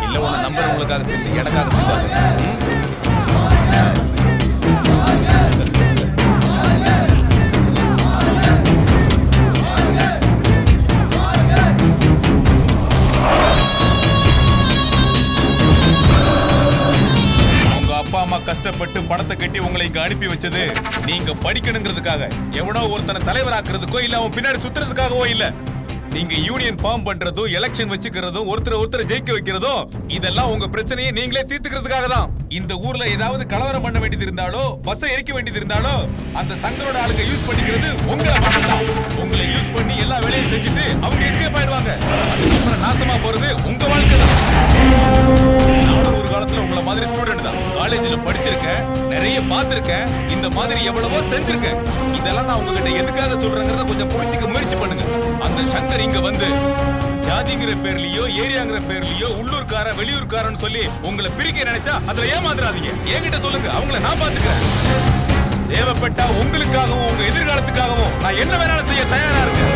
இல்ல உன்னை நம்பர் உங்களுக்காக சிந்து, எனக்காக சிந்தாங்க. அப்பா அம்மா கஷ்டப்பட்டு பணத்தை கட்டி உங்களை இங்க அனுப்பி வச்சது நீங்க படிக்கணுங்கிறதுக்காக, எவனோ ஒருத்தனை தலைவராக்குறதுக்கோ இல்ல அவன் பின்னாடி சுத்துறதுக்காகவோ இல்ல. நீங்க யூனியன் ஃபார்ம் பண்றதும் எலெக்ஷன் வச்சுக்கிறதும் ஒருத்தரை ஜெயிக்க வைக்கிறதும் இதெல்லாம் உங்க பிரச்சனையை நீங்களே தீர்த்துக்கிறதுக்காக தான். இந்த ஊர்ல ஏதாவது கலவரம் பண்ண வேண்டியது இருந்தாலோ பஸ்ஸை எரிக்க வேண்டியது இருந்தாலோ அந்த சங்கரோட ஆளுங்க யூஸ் பண்ணிக்கிறது உங்களை மட்டும்தான். உங்களை யூஸ் பண்ணி எல்லா வேலையும் செஞ்சுட்டு அவங்க எஸ்கேப் ஆயிடுவாங்க. அதுக்கப்புறம் நாசமா போறது உங்க வாழ்க்கை தான். நானும் ஒரு காலத்துல உங்களை மாதிரி ஸ்டூடெண்ட் தான். காலேஜ்ல படிச்சிருக்கேன், நிறைய பார்த்திருக்கேன், இந்த மாதிரி எவ்வளவோ செஞ்சிருக்கேன். இதெல்லாம் நான் உங்ககிட்ட எதுக்காக சொல்றேங்கிறத கொஞ்சம் புரிஞ்சுக்க முயற்சி பண்ணுங்க. அந்த சங்கர் இங்க வந்து ஜாதிங்கிற பேர்லயோ ஏரியாங்கிற பேர்லயோ உள்ளூர்காரன் வெளியூர்காரன் சொல்லி உங்களை பிரிக்க நினைச்சா அதுல ஏமாந்துடாதீங்க. என்கிட்ட சொல்லுங்க, அவங்கள நான் பாத்துக்கிறேன். தேவைப்பட்டா உங்களுக்காகவும் உங்க எதிர்காலத்துக்காகவும் நான் என்ன வேணாலும் செய்ய தயாரா இருக்கேன்.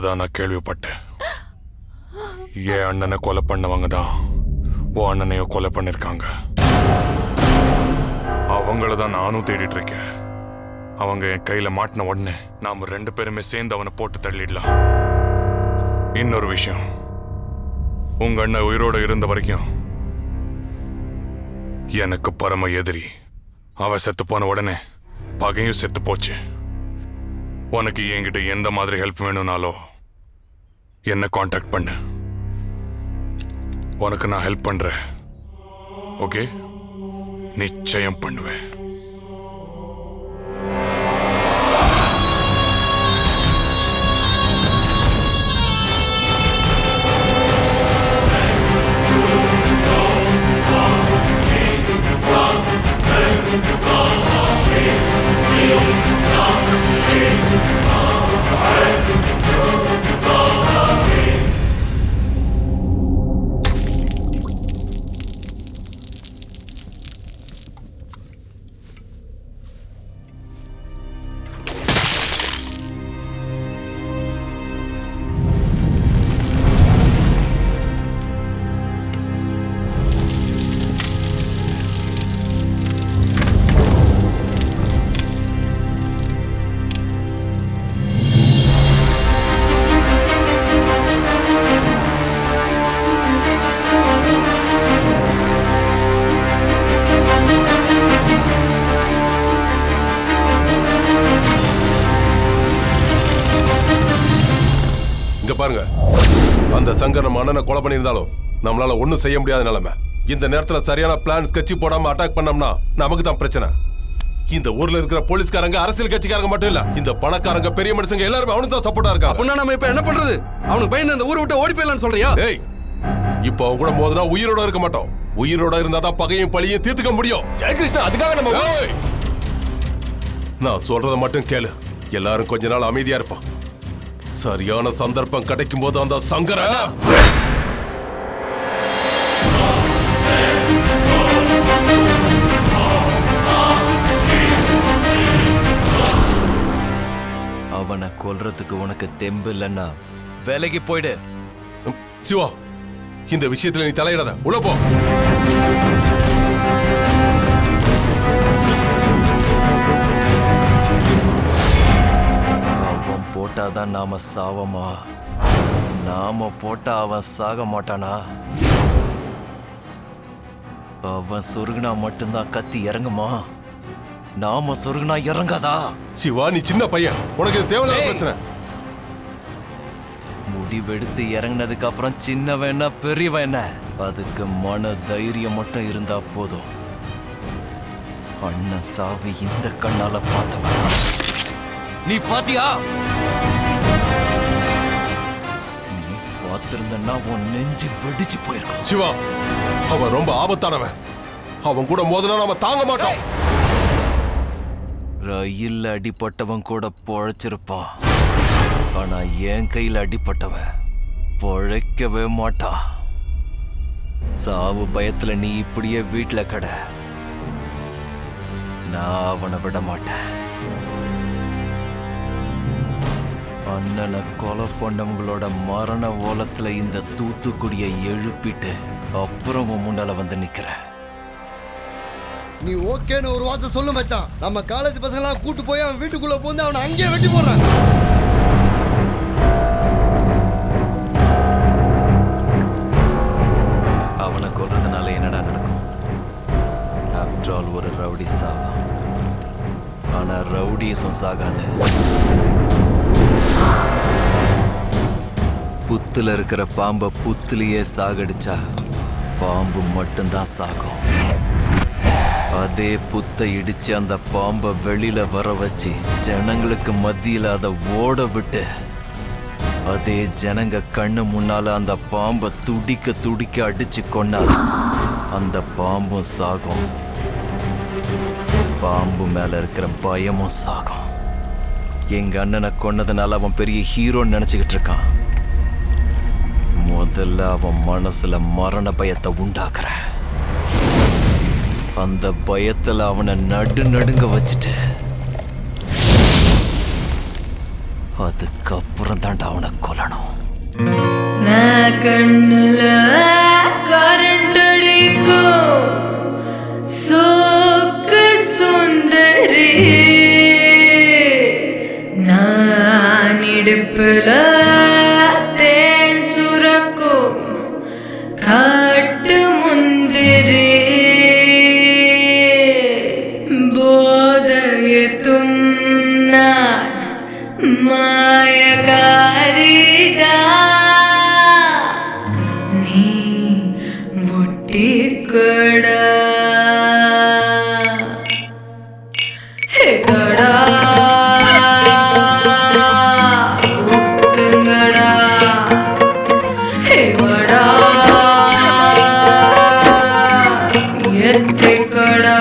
அப்பதான் நான் கேள்விப்பட்டேன். என் அண்ணனை கொலை பண்ணவங்க தான் உன் அண்ணனையும் கொலை பண்ணிருக்காங்க. அவங்கள தான் நானும் தேடிட்டு இருக்கேன். அவங்க என் கையில மாட்டின உடனே நாம 2 பேருமே சேர்ந்து அவனை போட்டு தள்ளிடலாம். இன்னொரு விஷயம், உங்க அண்ணன் உயிரோட இருந்த வரைக்கும் எனக்கு பரம எதிரி. அவன் செத்து போன உடனே பகையும் செத்து போச்சு. உனக்கு என்கிட்ட எந்த மாதிரி ஹெல்ப் வேணும்னாலோ என்ன காண்டாக்ட் பண்ணு. உனக்கு நான் ஹெல்ப் பண்றேன். ஓகே, நிச்சயம் பண்ணுவேன். பாருங்க, அந்த சங்கர் நம்ம அண்ணனை கொலை பண்ணியிருந்தாலும் நம்மளால ஒன்றும் செய்ய முடியாத நிலைமை. இந்த நேரத்தில் சரியான பிளான் ஸ்கெட்ச் போடாம அட்டாக் பண்ணோம்னா நமக்கு தான் பிரச்சனை. இந்த ஊர்ல இருக்கிற போலீஸ்காரங்க அரசியல் கட்சிக்காரங்க மட்டும் இல்ல, இந்த பணக்காரங்க பெரிய மனுஷங்க எல்லாரும் அவனுக்கு தான் சப்போர்ட்டா இருக்காங்க. அப்படின்னா நம்ம இப்ப என்ன பண்றது? அவனுக்கு பயந்து அந்த ஊரை விட்டு ஓடி போயிடலாம்னு சொல்றியா? ஏய், இப்போ அவங்க கூட மோதினா உயிரோட இருக்க மாட்டோம். உயிரோட இருந்தா தான் பகையும் பழியும் தீர்த்துக்க முடியும். ஜெயகிருஷ்ணா, அதுக்காக நம்ம நான் சொல்றதை மட்டும் கேளு. எல்லாரும் கொஞ்ச நாள் அமைதியா இருப்பான். சரியான சந்தர்ப்பம் கிடைக்கும் போது அந்த சங்கர அவனை கொல்றதுக்கு உனக்கு தெம்பு இல்லைன்னா வேலைக்கு போயிடு. சிவா, இந்த விஷயத்துல நீ தலையிடாத, உள்ள போ. அவன் போட்டாதான் நாம சாவமா? நாம போட்டா அவன் சாக மாட்டானா? அவன் சொருகுனா மட்டும்தான் கத்தி இறங்குமா? நாம சொருகுனா இறங்காதா? சிவா, நீ சின்ன பையன், உனக்கு இது தேவையில்லாத பிரச்சனை. முடிவெடுத்து இறங்கினதுக்கு அப்புறம் சின்னவன் என்ன பெரியவன் என்ன, அதுக்கு மன தைரியம் மட்டும் இருந்தா போதும். அண்ணன் சாவி இந்த கண்ணால பார்த்தவன் நீ பாத்தியா? நீ பார்த்திருந்தன்னா உன் நெஞ்சு வெடிச்சு போயிருக்கும். சிவா, அவன் ரொம்ப ஆபத்தானவன். அவன் கூட மோதினா நாம தாங்க மாட்டோம். ரயில் அடிப்பட்டவன் கூட பொழைச்சிருப்பான். ஆனா என் கையில் அடிப்பட்டவன் பொழைக்கவே மாட்டான். சாவு பயத்துல நீ இப்படியே வீட்டுல கட. நான் அவனை விட மாட்டேன். அண்ணனை கொலை பண்ணவங்களோட மரண ஓலத்துல இந்த தூத்துக்குடியை எழுப்பிட்டு அப்புறம் உன் முன்னால வந்து நிக்கிறேன். நீ ஓகேன்னு ஒரு வார்த்தை சொல்லு மச்சான். நம்ம காலேஜ் பசங்களாம் கூட்டு போய் அவன் வீட்டுக்குள்ள போந்து அவனை அங்கேயே வெட்டி போடுறான். அவனை கொல்றதுனால என்னடா நடக்கும்? ஆஃப்டர் ஆல் ஒரு ரவுடி சாவா. ஆனா ரவுடிஸும் சாகாது. புத்துல இருக்கிற பாம்பை புத்துலயே சாகடிச்சா பாம்பு மட்டும்தான் சாகும். அதே புத்தை இடிச்சு அந்த பாம்பை வெளியில வர வச்சு ஜனங்களுக்கு மத்தியில அதை ஓட விட்டு அதே ஜனங்க கண்ணு முன்னால அந்த பாம்பை துடிக்க துடிக்க அடிச்சு கொண்டா அந்த பாம்பும் சாகும். பாம்பு மேல இருக்கிற பயமும் சாகும். எங்க அண்ணனை கொன்னதுனால அவன் பெரிய ஹீரோன்னு நினைச்சுக்கிட்டு இருக்கான். முதல்ல அவன் மனசுல மரண பயத்தை உண்டாக்குற. அந்த பயத்துல அவனை நடுங்க வச்சுட்டு அதுக்கப்புறம் தாண்டா அவனை கொல்லணும். நான் கண்ணுல கரண்ட் அடிக்கும் சோக்கு சுந்தரி, நான் இடுப்புல தேன் சுரக்கும் காட்டு முந்திரி, போதையத்தும் நான் மாயகாரிடா, நீ முட்டிக்கடா கடா உத்துங்கடா வடா எத்திக்கடா.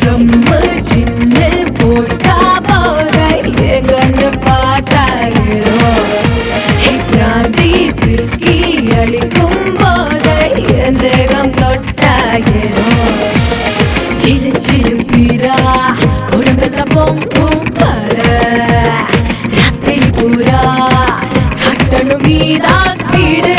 ரொம்ப சின்ன போட்டா போதை எங்கன்னு பார்த்தாயிரோ, பிராந்தி பிஸ்கி அடிக்கும் போதை என் தேகம் தொட்டாயிரோ, சிலு சிலு பீரா உடம்பெல்லாம் பொங்கும் பார, ராத்திரி பூரா கட்டணும் மீதா ஸ்பீடு,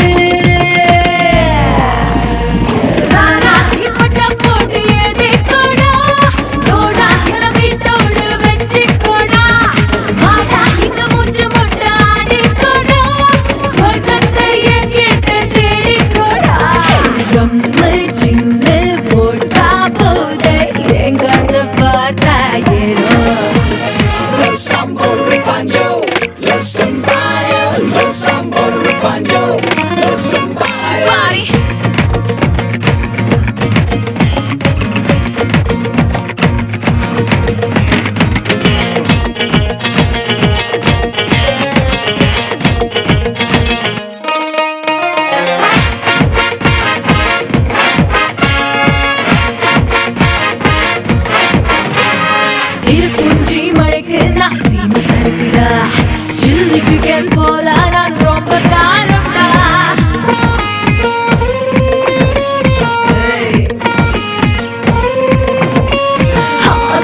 சில்லி சிக்கன் போல நான் ரொம்ப காரம்டா,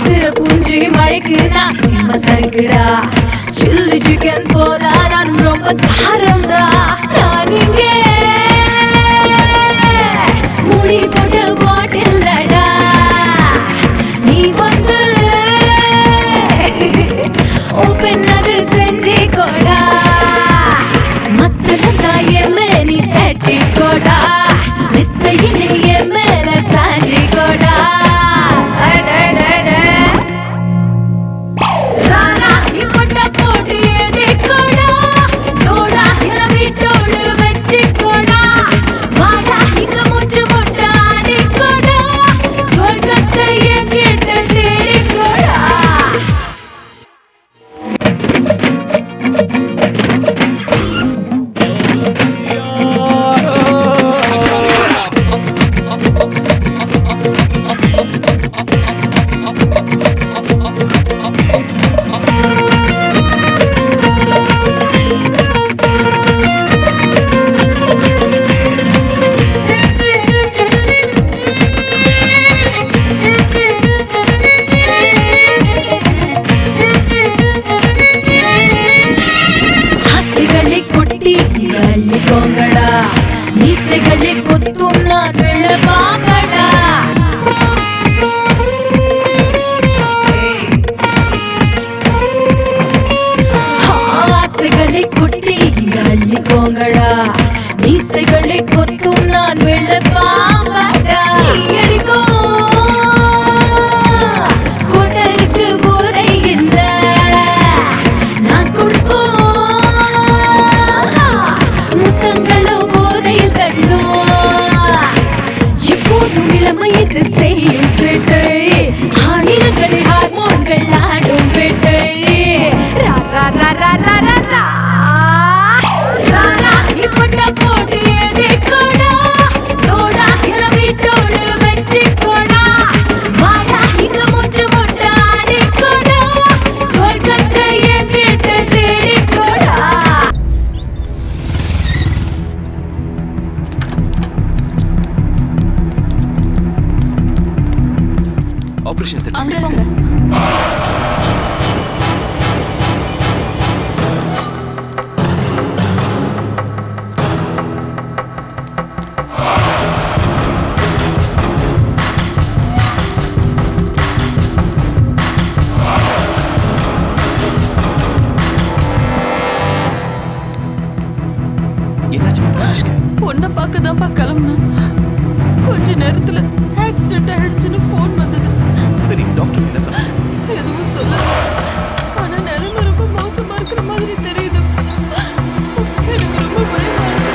சிறப்புஞ்சி மழைக்கு நான் சிம்ம சருக்குடா, சில்லி சிக்கன் போல நான் ரொம்ப காரம்டா, நான் இங்கே முடி போட்டு போட்டில்லடா, நீ வந்து ஓப்பன் அது செஞ்சு கொடா, மத்ததா எம்மனி தட்டி கொடா, மெத்தையினை எம்மேல சாஞ்சி கொடா, ராணா இப்பட்ட போட்டு எழுதி கொடா, தோடா என்ன வீட்டோடு வச்சு கொடா, வாடா இங்க மூச்சு முட்டை ஆடி கொடா, சொர்க்கத்தை என்கிட்ட தேடி கொடா. அள்ளிக்கோங்கடா, மீசைகளை கொத்தும் நான் வெள்ள பாம்படா, ஆசைகளை கொட்டி இங்க அள்ளிக்கோங்கடா, மீசைகளை கொத்தும் நான் வெள்ள பாம்படா, நீ அடிக்கும் கொடருக்கு போதை இல்ல, நான் கொடுக்கும் முத்தங்களோ போதையில் தள்ளும், எப்போதும் இளமையது செய்யும் சேட்டை, ஆணினங்களில் ஹார்மோன்கள் ஆடும் வேட்டை, ரா ரா ரா ரா ரா ரா ரா, இப்பட்ட போட்டு எழுதி கொட, இப்பதான்ப்பா கிளம்புனா கொஞ்ச நேரத்துல ஆக்சிடென்ட் ஆயிடுச்சுன்னு ஃபோன் வந்தது. சரி டாக்டர் என்ன சொன்னாங்க? எதுவும் சொல்ல, ஆனா நிலைமை ரொம்ப மோசமா இருக்கிற மாதிரி தெரியுது. எனக்கு ரொம்ப பயமா இருக்கு.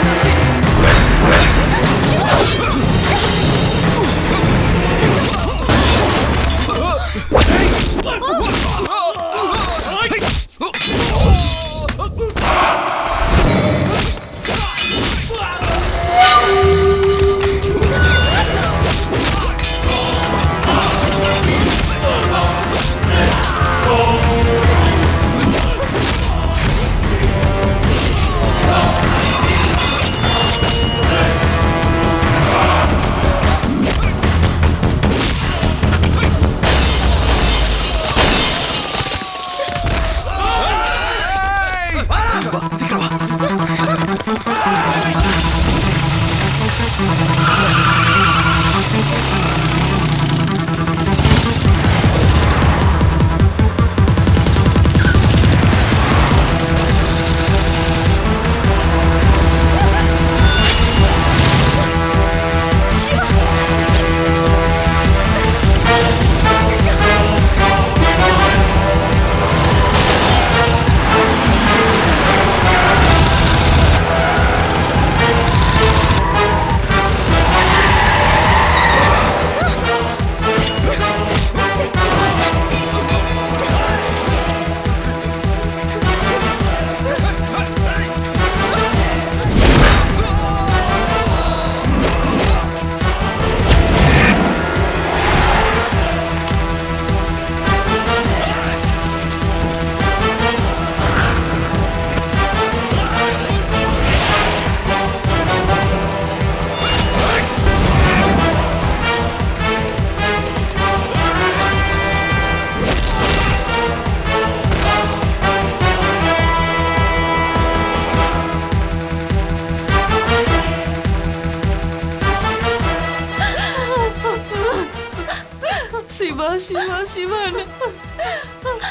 சிவா சிவா சிவான்னு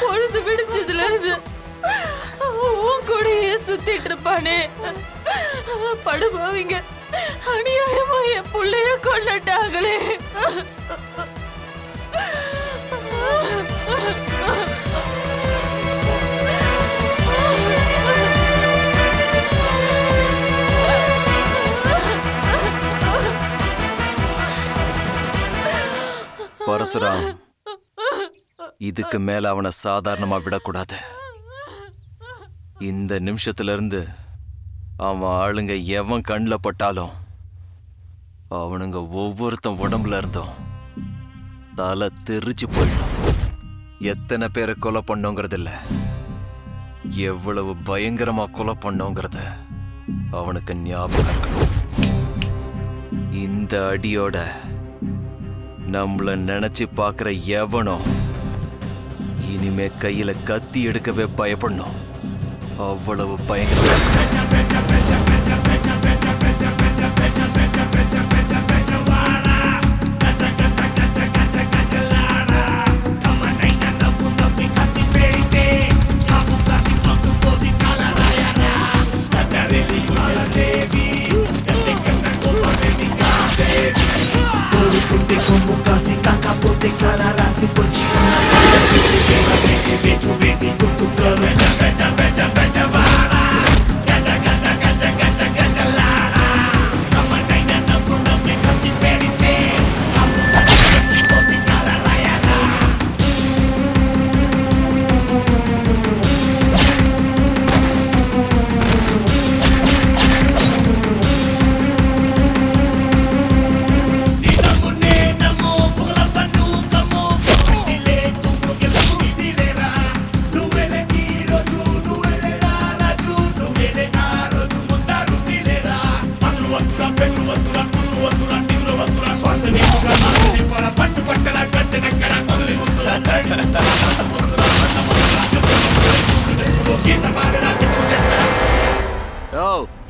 பொழுது விடிச்சதுல இருந்து உன் கூடயே சுத்திட்டு இருப்பானே. படுபாவிங்க அநியாயமா என் புள்ளைய கொண்டுட்டாங்களே. பரசுராம், இதுக்கு மேல அவனை சாதாரணமா விடக்கூடாது. இந்த நிமிஷத்துல இருந்து அவன் ஆளுங்க எவன் கண்ணில் பட்டாலும் அவனுங்க ஒவ்வொருத்தன் உடம்புல இருந்தும் தலை தெரிச்சு போயிடும். எத்தனை பேரை கொலை பண்ணோங்கிறது இல்ல, எவ்வளவு பயங்கரமா கொலை பண்ணோங்கிறத அவனுக்கு ஞாபகம் இருக்கணும். இந்த அடியோட நம்மள நினைச்சு பார்க்கிற எவனோ இனிமே கையில கத்தி எடுக்கவே பயப்படணும். அவ்வளவு பயங்கரமா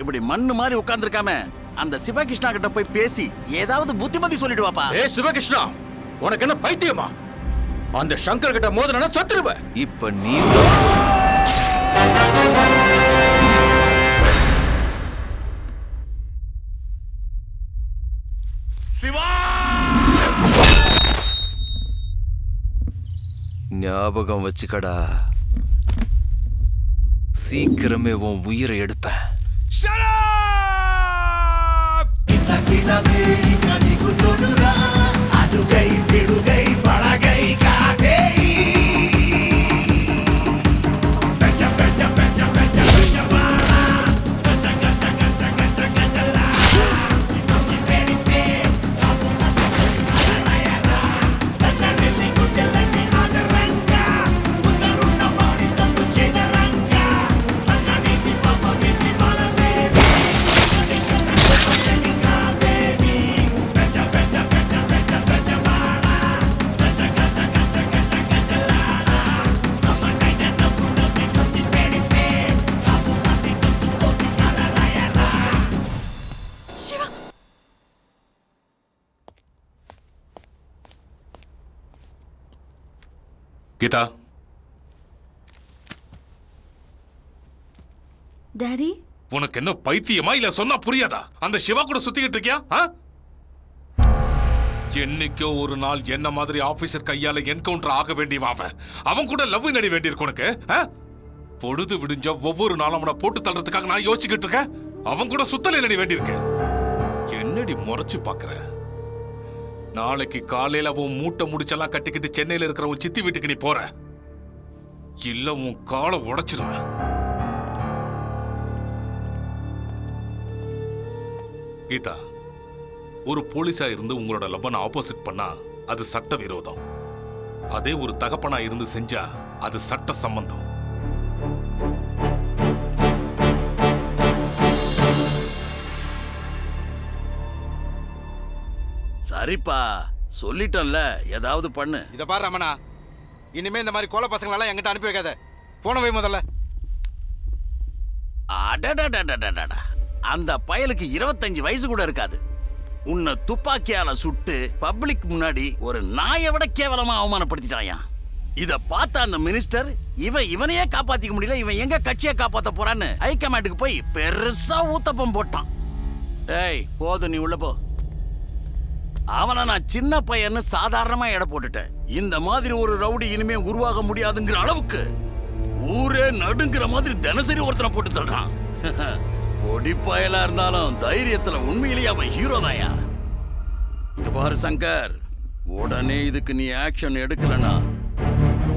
இப்படி மண்ணு மாதிரி உட்கார்ந்திருக்காம அந்த சிவகிருஷ்ணா கிட்ட போய் பேசி ஏதாவது புத்திமதி சொல்லிடுவாப்பா. ஏய் சிவகிருஷ்ணா, உனக்கு என்ன பைத்தியமா? அந்த சங்கர் கிட்ட மோதனா சத்துருவ. இப்ப நீ ஞாபகம் வச்சுக்கடா, சீக்கிரமே உன் உயிரை எடுப்பேன். அடுகை பிடுகை பலகை காதே கீதா, டாடி, உனக்கு என்ன பைத்தியமா இல்ல சொன்னா புரியாதா? அந்த சிவா கூட சுத்திக்கிட்டு இருக்கியா? என்னைக்கோ ஒரு நாள் என்ன மாதிரி ஆபீசர் கையால என்கவுண்டர் ஆக வேண்டியவன் அவன் கூட லவ் நடி வேண்டியிருக்கு உனக்கு. பொழுது விடிஞ்ச ஒவ்வொரு நாளும் அவனை போட்டு தள்ளுறதுக்காக நான் யோசிச்சுக்கிட்டு இருக்கேன். அவன் கூட சுத்தலை நடி வேண்டியிருக்கு. என்னடி முறைச்சு பாக்குற? நாளைக்கு காலையில உன் மூட்டை முடிச்செல்லாம் கட்டிக்கிட்டு சென்னையில இருக்கிற உன் சித்தி வீட்டுக்கு நீ போற, இல்ல உன் காலை உடைச்சிருவேன். கீதா, ஒரு போலீஸா இருந்து உங்களோட லவ்வனை ஆப்போசிட் பண்ணா அது சட்ட விரோதம். அதே ஒரு தகப்பனா இருந்து செஞ்சா அது சட்ட சம்பந்தம். சரிப்பா, சொல்லிட்டேன்ல, ஏதாவது பண்ணு. இத பாரு ரமணா, இனிமே இந்த மாதிரி கோல பசங்களெல்லாம் என்கிட்ட அனுப்பி வைக்காத. போன வை முதல்ல. அடடடடடடடா, அந்த பயலுக்கு 25 வயசு கூட இருக்காது. உன்னை துப்பாக்கியால சுட்டு பப்ளிக் முன்னாடி ஒரு நாயை விட கேவலமா அவமானப்படுத்திட்டாயா. இத பார்த்த அந்த மினிஸ்டர் இவனையே காப்பாத்திக்க முடியல, இவன் எங்க கட்சியை காப்பாத்த போறான்னு ஹைகமாண்டுக்கு போய் பெருசா ஊத்தப்பம் போட்டான். ஏய், போதும், நீ உள்ள போ. அவனை நான் சின்ன பையன்னு சாதாரணமா எடை போட்டுட்டேன். இந்த மாதிரி ஒரு ரவுடி இனிமே உருவாக முடியாதுங்கிற அளவுக்கு ஊரே நடுங்கிற மாதிரி தினசரி ஒருத்தனை போட்டு தள்ளுறான். ஒடிப்பாயலா இருந்தாலும் தைரியத்துல உண்மையிலேயே அவன் ஹீரோ தாயா. இங்க பாரு சங்கர், உடனே இதுக்கு நீ ஆக்ஷன் எடுக்கலனா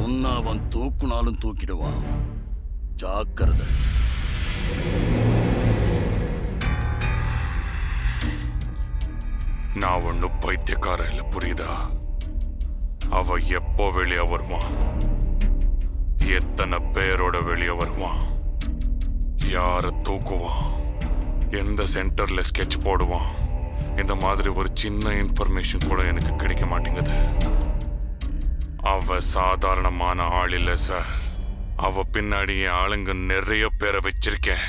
உன்னை அவன் தூக்குனாலும் தூக்கிடுவான். ஜாக்கிரதை. நான் ஒன்னும் பைத்தியக்கார இல்ல, புரியுதா? அவ எப்போ வெளியே வருவான், எத்தனை பேரோட வெளியே வருவான், யார தூக்குவான், எந்த சென்டர்ல ஸ்கெட்ச் போடுவான், இந்த மாதிரி ஒரு சின்ன இன்ஃபர்மேஷன் கூட எனக்கு கிடைக்க மாட்டேங்குது. அவ சாதாரணமான ஆள் இல்ல சார். அவ பின்னாடி என் ஆளுங்க நிறைய பேரை வச்சிருக்கேன்.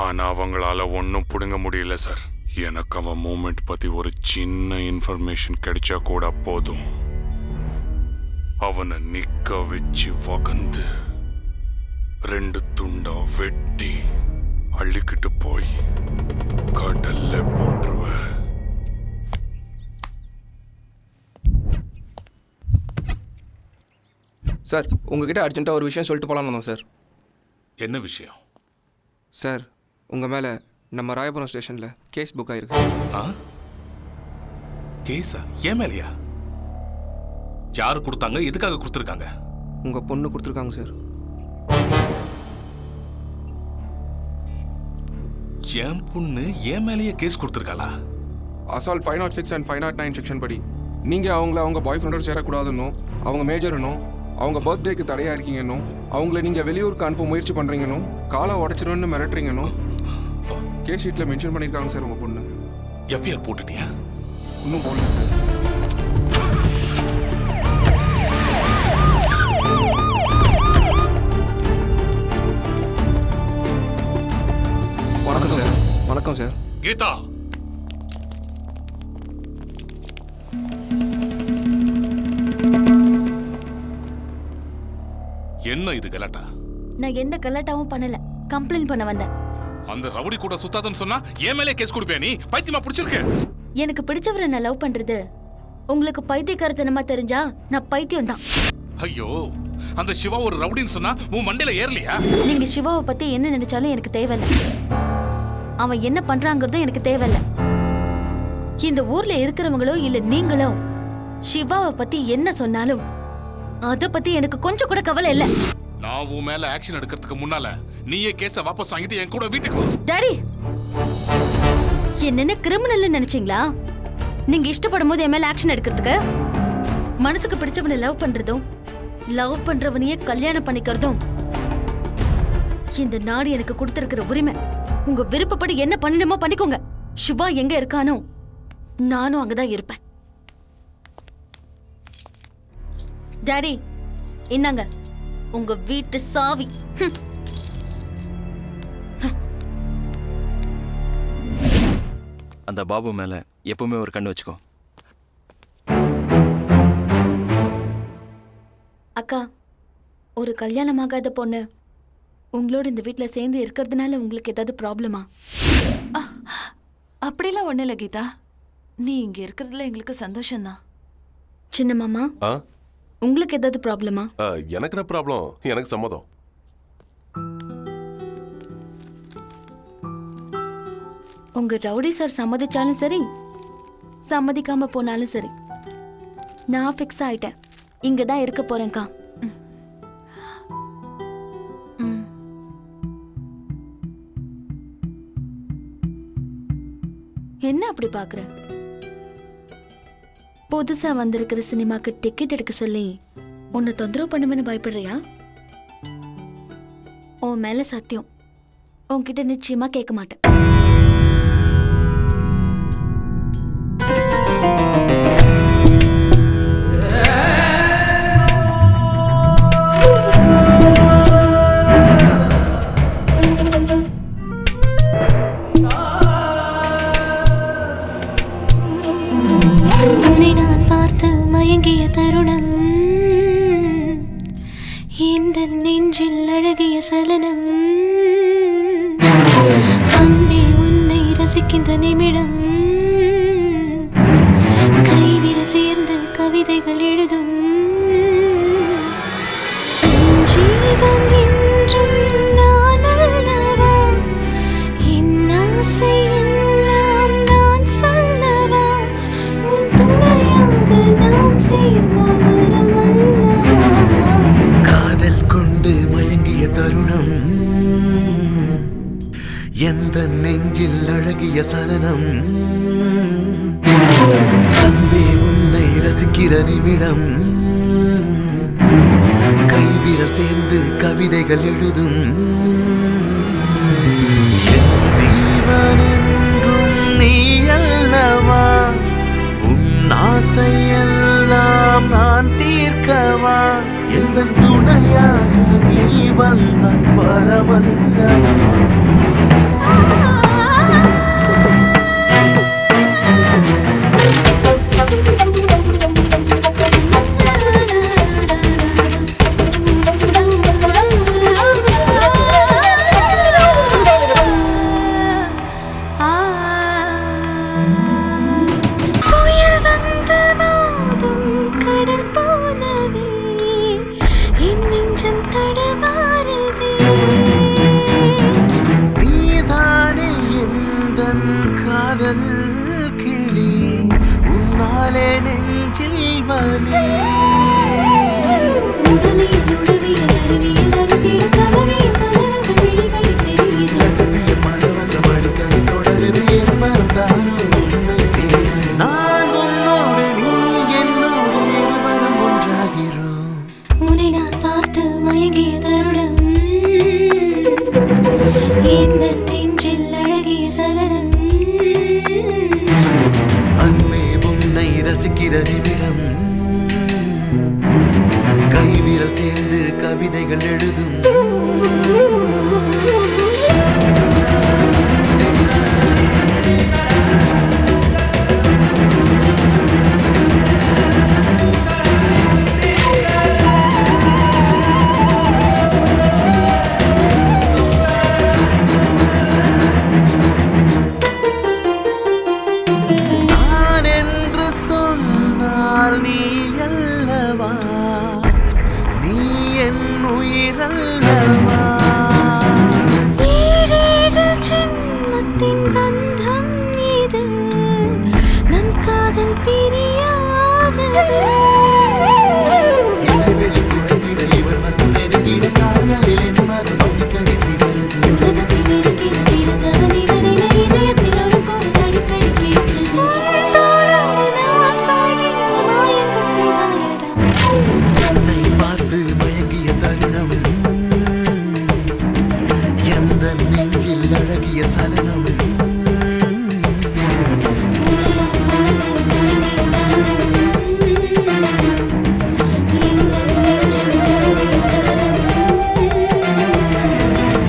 ஆனா அவங்களால ஒன்றும் புடுங்க முடியல சார். எனக்கு அவன் மூமெண்ட் பத்தி ஒரு சின்ன இன்ஃபர்மேஷன் கிடைச்சா கூட போதும். அவனை நிக்க வச்சு வகந்து 2 துண்டா வெட்டி அள்ளிக்கிட்டு போய் கடல்ல போட்டுருவேன். சார், உங்ககிட்ட அர்ஜென்ட்டாக ஒரு விஷயம் சொல்லிட்டு போகலான்னு வந்தோம் சார். என்ன விஷயம்? சார், உங்கள் மேலே நம்ம ராயபுரம் ஸ்டேஷனில் கேஸ் புக் ஆயிருக்கு. கேஸா? ஏன் மேலையா? யாரு கொடுத்தாங்க? எதுக்காக கொடுத்துருக்காங்க? உங்கள் பொண்ணு கொடுத்துருக்காங்க சார். என் பொண்ணு என் மேலேயே கேஸ் கொடுத்துருக்காளா? அசால்ட் 506 and 509 செக்ஷன் படி நீங்கள் அவங்க பாய் ஃப்ரெண்டோட சேரக்கூடாதுன்னும், அவங்க மேஜர்னும், அவங்க பர்த்டேக்கு தடையாக இருக்கீங்கன்னும், அவங்கள நீங்கள் வெளியூருக்கு அனுப்ப முயற்சி பண்ணுறீங்கன்னும், காலை உடச்சிருன்னு மிரட்டுறீங்கன்னும் கேஸ் ஷீட்டில் மென்ஷன் பண்ணியிருக்காங்க சார். உங்கள் பொண்ணு எஃப்ஐஆர் போட்டுட்டியா? இன்னும் போடல சார். வணக்கம் சார். வணக்கம் சார். கீதா, என்ன இது கலாட்டா? நான் எந்த கலாட்டாவும் பண்ணல, கம்ப்ளைண்ட் பண்ண வந்தேன். அந்த ரவுடி கூட சுத்தாதன்னு சொன்னா என் மேலே கேஸ் கொடுப்பியா நீ? பைத்தியமா பிடிச்சிருக்க? எனக்கு பிடிச்சவரை நான் லவ் பண்றது உங்களுக்கு பைத்தியக்காரத்தனமா தெரிஞ்சா நான் பைத்தியம் தான். ஐயோ, அந்த சிவா ஒரு ரவுடின்னு சொன்னா உன் மண்டையில ஏறலையா? நீங்க சிவாவை பத்தி என்ன நினைச்சாலும் எனக்கு தேவையில்ல. அவன் என்ன பண்றாங்கிறதும் எனக்கு தேவையில்ல. இந்த ஊர்ல இருக்கிறவங்களோ இல்ல நீங்களோ சிவாவை பத்தி என்ன சொன்னாலும் அத பத்தி எனக்கு கொஞ்சம் கூட கவலை இல்ல. நான் உன் மேல ஆக்ஷன் எடுக்கிறதுக்கு முன்னால நீயே கேஸ வாபஸ் வாங்கிட்டு என் கூட வீட்டுக்கு வா. டாடி, என்னென்ன கிரிமினல் நினைச்சீங்களா? நீங்க இஷ்டப்படும் போது என் மேல ஆக்ஷன் எடுக்கிறதுக்கு? மனசுக்கு பிடிச்சவனை லவ் பண்றதும் லவ் பண்றவனையே கல்யாணம் பண்ணிக்கிறதும் இந்த நாடு எனக்கு கொடுத்திருக்கிற உரிமை. உங்க விருப்பப்படி என்ன பண்ணணுமோ பண்ணிக்கோங்க. சிவா எங்க இருக்கானோ நானும் அங்கதான் இருப்பேன். டாடி, இந்தாங்க உங்க வீட்டு சாவி. அந்த பாபு மேல எப்பவுமே ஒரு கண்ணு வச்சுக்கோ. அக்கா, ஒரு கல்யாணமாகாத பொண்ணு உங்களோட இந்த வீட்டுல சேர்ந்து இருக்கிறதுனால உங்களுக்கு ஏதாவது ப்ராப்ளமா? அப்படிலாம் ஒண்ணு இல்ல கீதா, நீ இங்க இருக்கிறதுல எங்களுக்கு சந்தோஷம்தான். சின்ன மாமா, உங்களுக்கு ஏதாவது ப்ராப்ளமா? எனக்கு என்ன ப்ராப்ளம்? எனக்கு சம்மதம். உங்க ரவுடி சார் சம்மதிச்சாலும் சரி, சம்மதிக்காம போனாலும் சரி, நான் ஃபிக்ஸ் ஆயிட்டேன். இங்க தான் இருக்க போறேன்க்கா. என்ன அப்படி பாக்குற? புதுசா வந்திருக்கிற சினிமாக்கு டிக்கெட் எடுக்க சொல்லி உன்னை தொந்தரவு பண்ணுவேன்னு பயப்படுறியா? உன் மேல சத்தியம், உன்கிட்ட நிச்சயமா கேட்க மாட்டேன். மயங்கிய தருணம், இந்த நெஞ்சில் அழகிய சலனம், அன்பே உன்னை ரசிக்கின்ற நிமிடம், கைவிரல் சேர்ந்து கவிதைகள் எழுதும் ஜீவன் என்றும் நான் அல்லவா, என் ஆசை எல்லாம் நான் சொல்லவா, உன் துணையாக நான் சேர்ந்த வரம் அல்லவா. காதல் கொண்டு மயங்கிய தருணம், எந்த நெஞ்சில் அழகிய சலனம், அன்பே உன்னை ரசிக்கிற நிமிடம், கைவிரல் சேர்ந்து கவிதைகள் எழுதும் என் ஜீவன் என்றும் நீ அல்லவா, உன் ஆசையெல்லாம் நான் தீர்க்கவா, எந்த துணையாக நீ வந்த வரமல்ல.